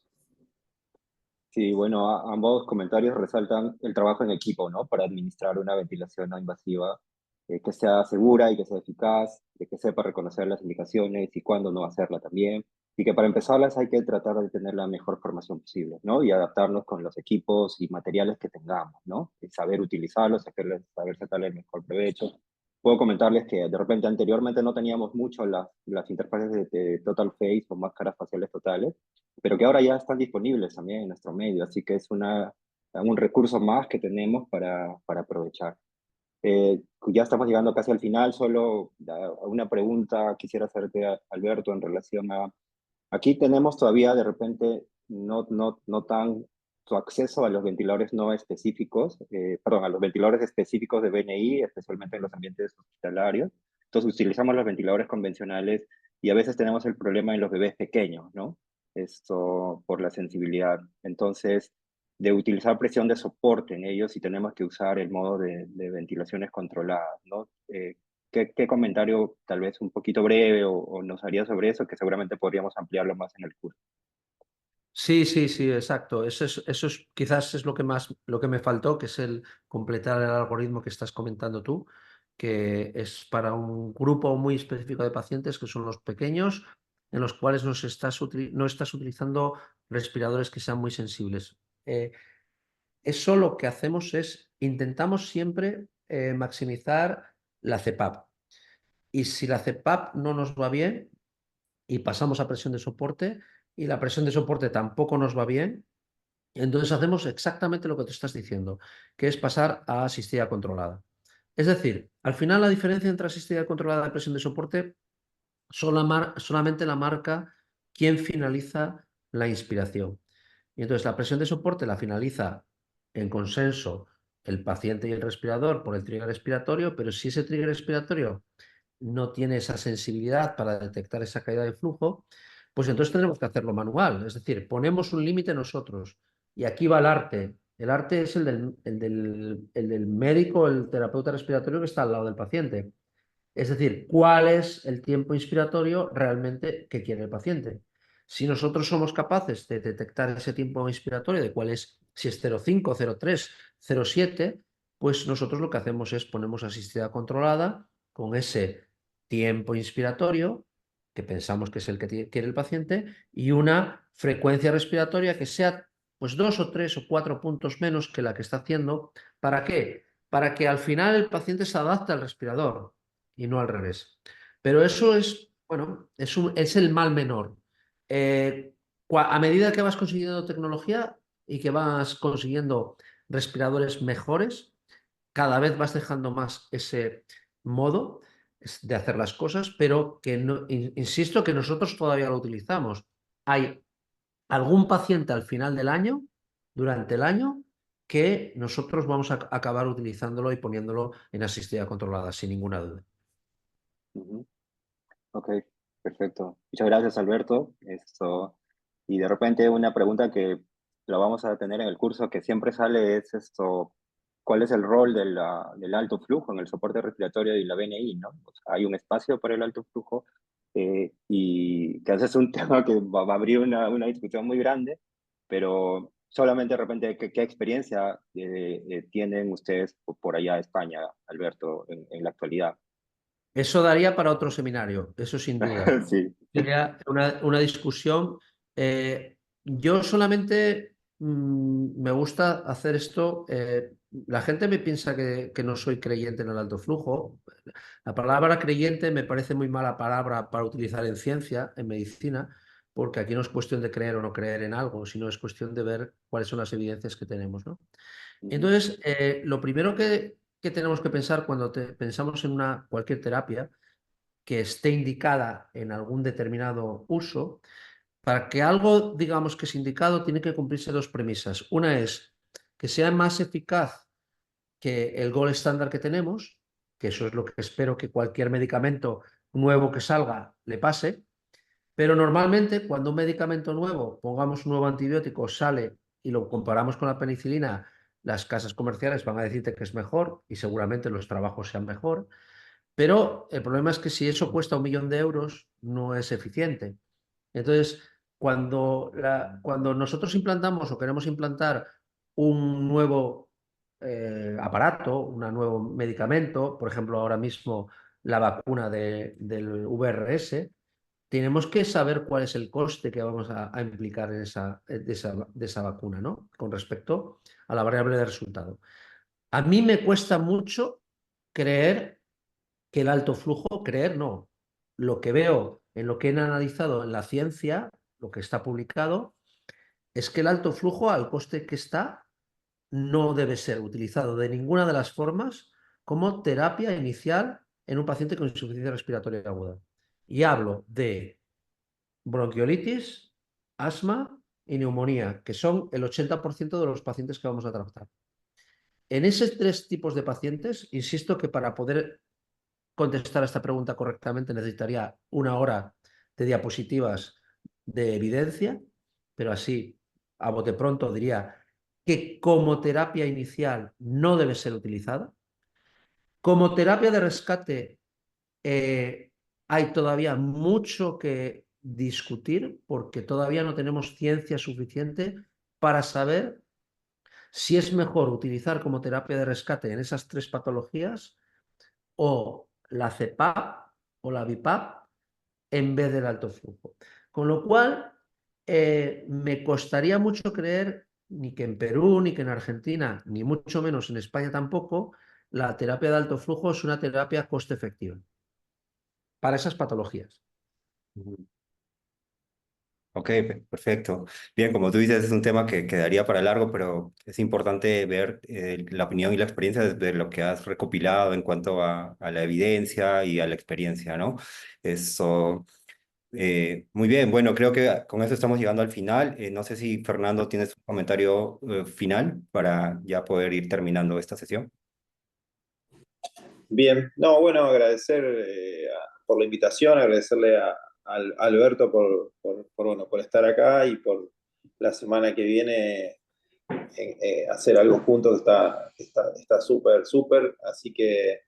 Sí, bueno, ambos comentarios resaltan el trabajo en equipo, ¿no? Para administrar una ventilación no invasiva que sea segura y que sea eficaz, de que sepa reconocer las indicaciones y cuándo no hacerla también, y que para empezarlas hay que tratar de tener la mejor formación posible, ¿no? Y adaptarnos con los equipos y materiales que tengamos, ¿no? Y saber utilizarlos, saber sacarle el mejor provecho. Puedo comentarles que de repente anteriormente no teníamos mucho las interfaces de Total Face o máscaras faciales totales, pero que ahora ya están disponibles también en nuestro medio, así que es un recurso más que tenemos para aprovechar. Ya estamos llegando casi al final, solo una pregunta quisiera hacerte, Alberto, en relación a. Aquí tenemos todavía de repente no tan su acceso a los ventiladores no específicos, perdón, a los ventiladores específicos de BNI, especialmente en los ambientes hospitalarios. Entonces utilizamos los ventiladores convencionales y a veces tenemos el problema en los bebés pequeños, ¿no? Esto por la sensibilidad. Entonces, de utilizar presión de soporte en ellos y tenemos que usar el modo de ventilaciones controladas, ¿no? ¿Qué comentario, tal vez un poquito breve, o nos haría sobre eso, que seguramente podríamos ampliarlo más en el curso? Sí, sí, sí, exacto. Eso es quizás es lo que me faltó, que es el completar el algoritmo que estás comentando tú, que es para un grupo muy específico de pacientes, que son los pequeños, en los cuales no estás utilizando respiradores que sean muy sensibles. Eso lo que hacemos es, intentamos siempre maximizar la CPAP. Y si la CPAP no nos va bien y pasamos a presión de soporte y la presión de soporte tampoco nos va bien, entonces hacemos exactamente lo que te estás diciendo, que es pasar a asistida controlada. Es decir, al final la diferencia entre asistida controlada y presión de soporte solamente la marca quien finaliza la inspiración. Y entonces la presión de soporte la finaliza en consenso el paciente y el respirador por el trigger respiratorio, pero si ese trigger respiratorio no tiene esa sensibilidad para detectar esa caída de flujo, pues entonces tendremos que hacerlo manual. Es decir, ponemos un límite nosotros. Y aquí va el arte. El arte es el del médico, el terapeuta respiratorio que está al lado del paciente. Es decir, ¿cuál es el tiempo inspiratorio realmente que quiere el paciente? Si nosotros somos capaces de detectar ese tiempo inspiratorio, de cuál es, si es 0,5, 0,3, 0,7, pues nosotros lo que hacemos es ponemos asistida controlada con ese tiempo inspiratorio, que pensamos que es el que quiere el paciente, y una frecuencia respiratoria que sea pues 2 o 3 o 4 puntos menos que la que está haciendo. ¿Para qué? Para que al final el paciente se adapte al respirador y no al revés. Pero eso es, bueno, es el mal menor. A medida que vas consiguiendo tecnología y que vas consiguiendo respiradores mejores, cada vez vas dejando más ese modo de hacer las cosas, pero que no, insisto que nosotros todavía lo utilizamos. Hay algún paciente al final del año, durante el año, que nosotros vamos a acabar utilizándolo y poniéndolo en asistida controlada, sin ninguna duda. Ujú. Ok, perfecto. Muchas gracias, Alberto. Y de repente una pregunta que la vamos a tener en el curso que siempre sale es ¿cuál es el rol del alto flujo en el soporte respiratorio y la BNI, ¿no? O sea, hay un espacio para el alto flujo y que ese es un tema que va a abrir una discusión muy grande, pero solamente de repente, ¿qué experiencia tienen ustedes por allá de España, Alberto, en la actualidad? Eso daría para otro seminario, eso sin duda. Sí. Sería una discusión. Yo solamente me gusta hacer esto. La gente me piensa que no soy creyente en el alto flujo. La palabra creyente me parece muy mala palabra para utilizar en ciencia, en medicina, porque aquí no es cuestión de creer o no creer en algo, sino es cuestión de ver cuáles son las evidencias que tenemos, ¿no? Ujú, Entonces, lo primero que tenemos que pensar cuando pensamos en cualquier terapia que esté indicada en algún determinado uso, para que algo digamos que es indicado, tiene que cumplirse dos premisas. Una es que sea más eficaz que el gold estándar que tenemos, que eso es lo que espero que cualquier medicamento nuevo que salga le pase, pero normalmente cuando un medicamento nuevo, pongamos un nuevo antibiótico, sale y lo comparamos con la penicilina, las casas comerciales van a decirte que es mejor y seguramente los trabajos sean mejor, pero el problema es que si eso cuesta 1 millón de euros, no es eficiente. Entonces, cuando nosotros implantamos o queremos implantar un nuevo aparato, un nuevo medicamento, por ejemplo, ahora mismo la vacuna del VRS, tenemos que saber cuál es el coste que vamos a implicar de esa vacuna, ¿no? Con respecto a la variable de resultado. A mí me cuesta mucho creer que el alto flujo, creer no. Lo que veo en lo que he analizado en la ciencia, lo que está publicado, es que el alto flujo, al coste que está, no debe ser utilizado de ninguna de las formas como terapia inicial en un paciente con insuficiencia respiratoria aguda. Y hablo de bronquiolitis, asma y neumonía, que son el 80% de los pacientes que vamos a tratar. En esos tres tipos de pacientes, insisto que para poder contestar a esta pregunta correctamente necesitaría 1 hora de diapositivas de evidencia, pero así, a bote pronto, diría que como terapia inicial no debe ser utilizada. Como terapia de rescate hay todavía mucho que discutir porque todavía no tenemos ciencia suficiente para saber si es mejor utilizar como terapia de rescate en esas 3 patologías o la CPAP o la BiPAP en vez del alto flujo. Con lo cual, me costaría mucho creer ni que en Perú, ni que en Argentina, ni mucho menos en España tampoco, la terapia de alto flujo es una terapia coste efectiva para esas patologías. Ok, perfecto. Bien, como tú dices, es un tema que quedaría para largo, pero es importante ver la opinión y la experiencia de lo que has recopilado en cuanto a la evidencia y a la experiencia, ¿no? Eso, muy bien, bueno, creo que con eso estamos llegando al final. No sé si Fernando tienes un comentario final para ya poder ir terminando esta sesión. Bien, no, bueno, agradecer por la invitación, agradecerle a Alberto bueno, por estar acá y por la semana que viene hacer algo juntos está súper, súper, así que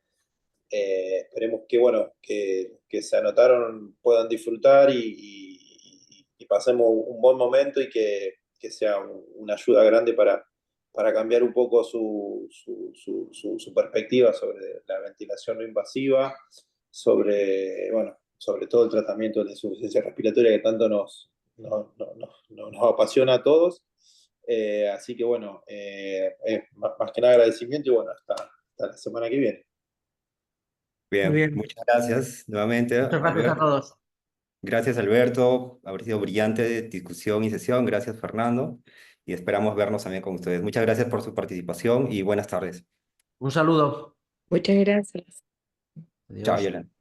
esperemos que, bueno, que se anotaron puedan disfrutar y pasemos un buen momento y que sea una ayuda grande para cambiar un poco su perspectiva sobre la ventilación no invasiva, bueno, sobre todo el tratamiento de insuficiencia respiratoria que tanto nos apasiona a todos. Así que bueno, más que nada agradecimiento y bueno, hasta la semana que viene. Muy Bien, bien. muchas gracias nuevamente, Muchas gracias a Alberto. todos. Gracias, Alberto. Haber sido brillante discusión y sesión. Gracias, Fernando. Y esperamos vernos también con ustedes. Muchas gracias por su participación y buenas tardes. Un saludo. Muchas gracias. Chao, Adiós. Yolanda.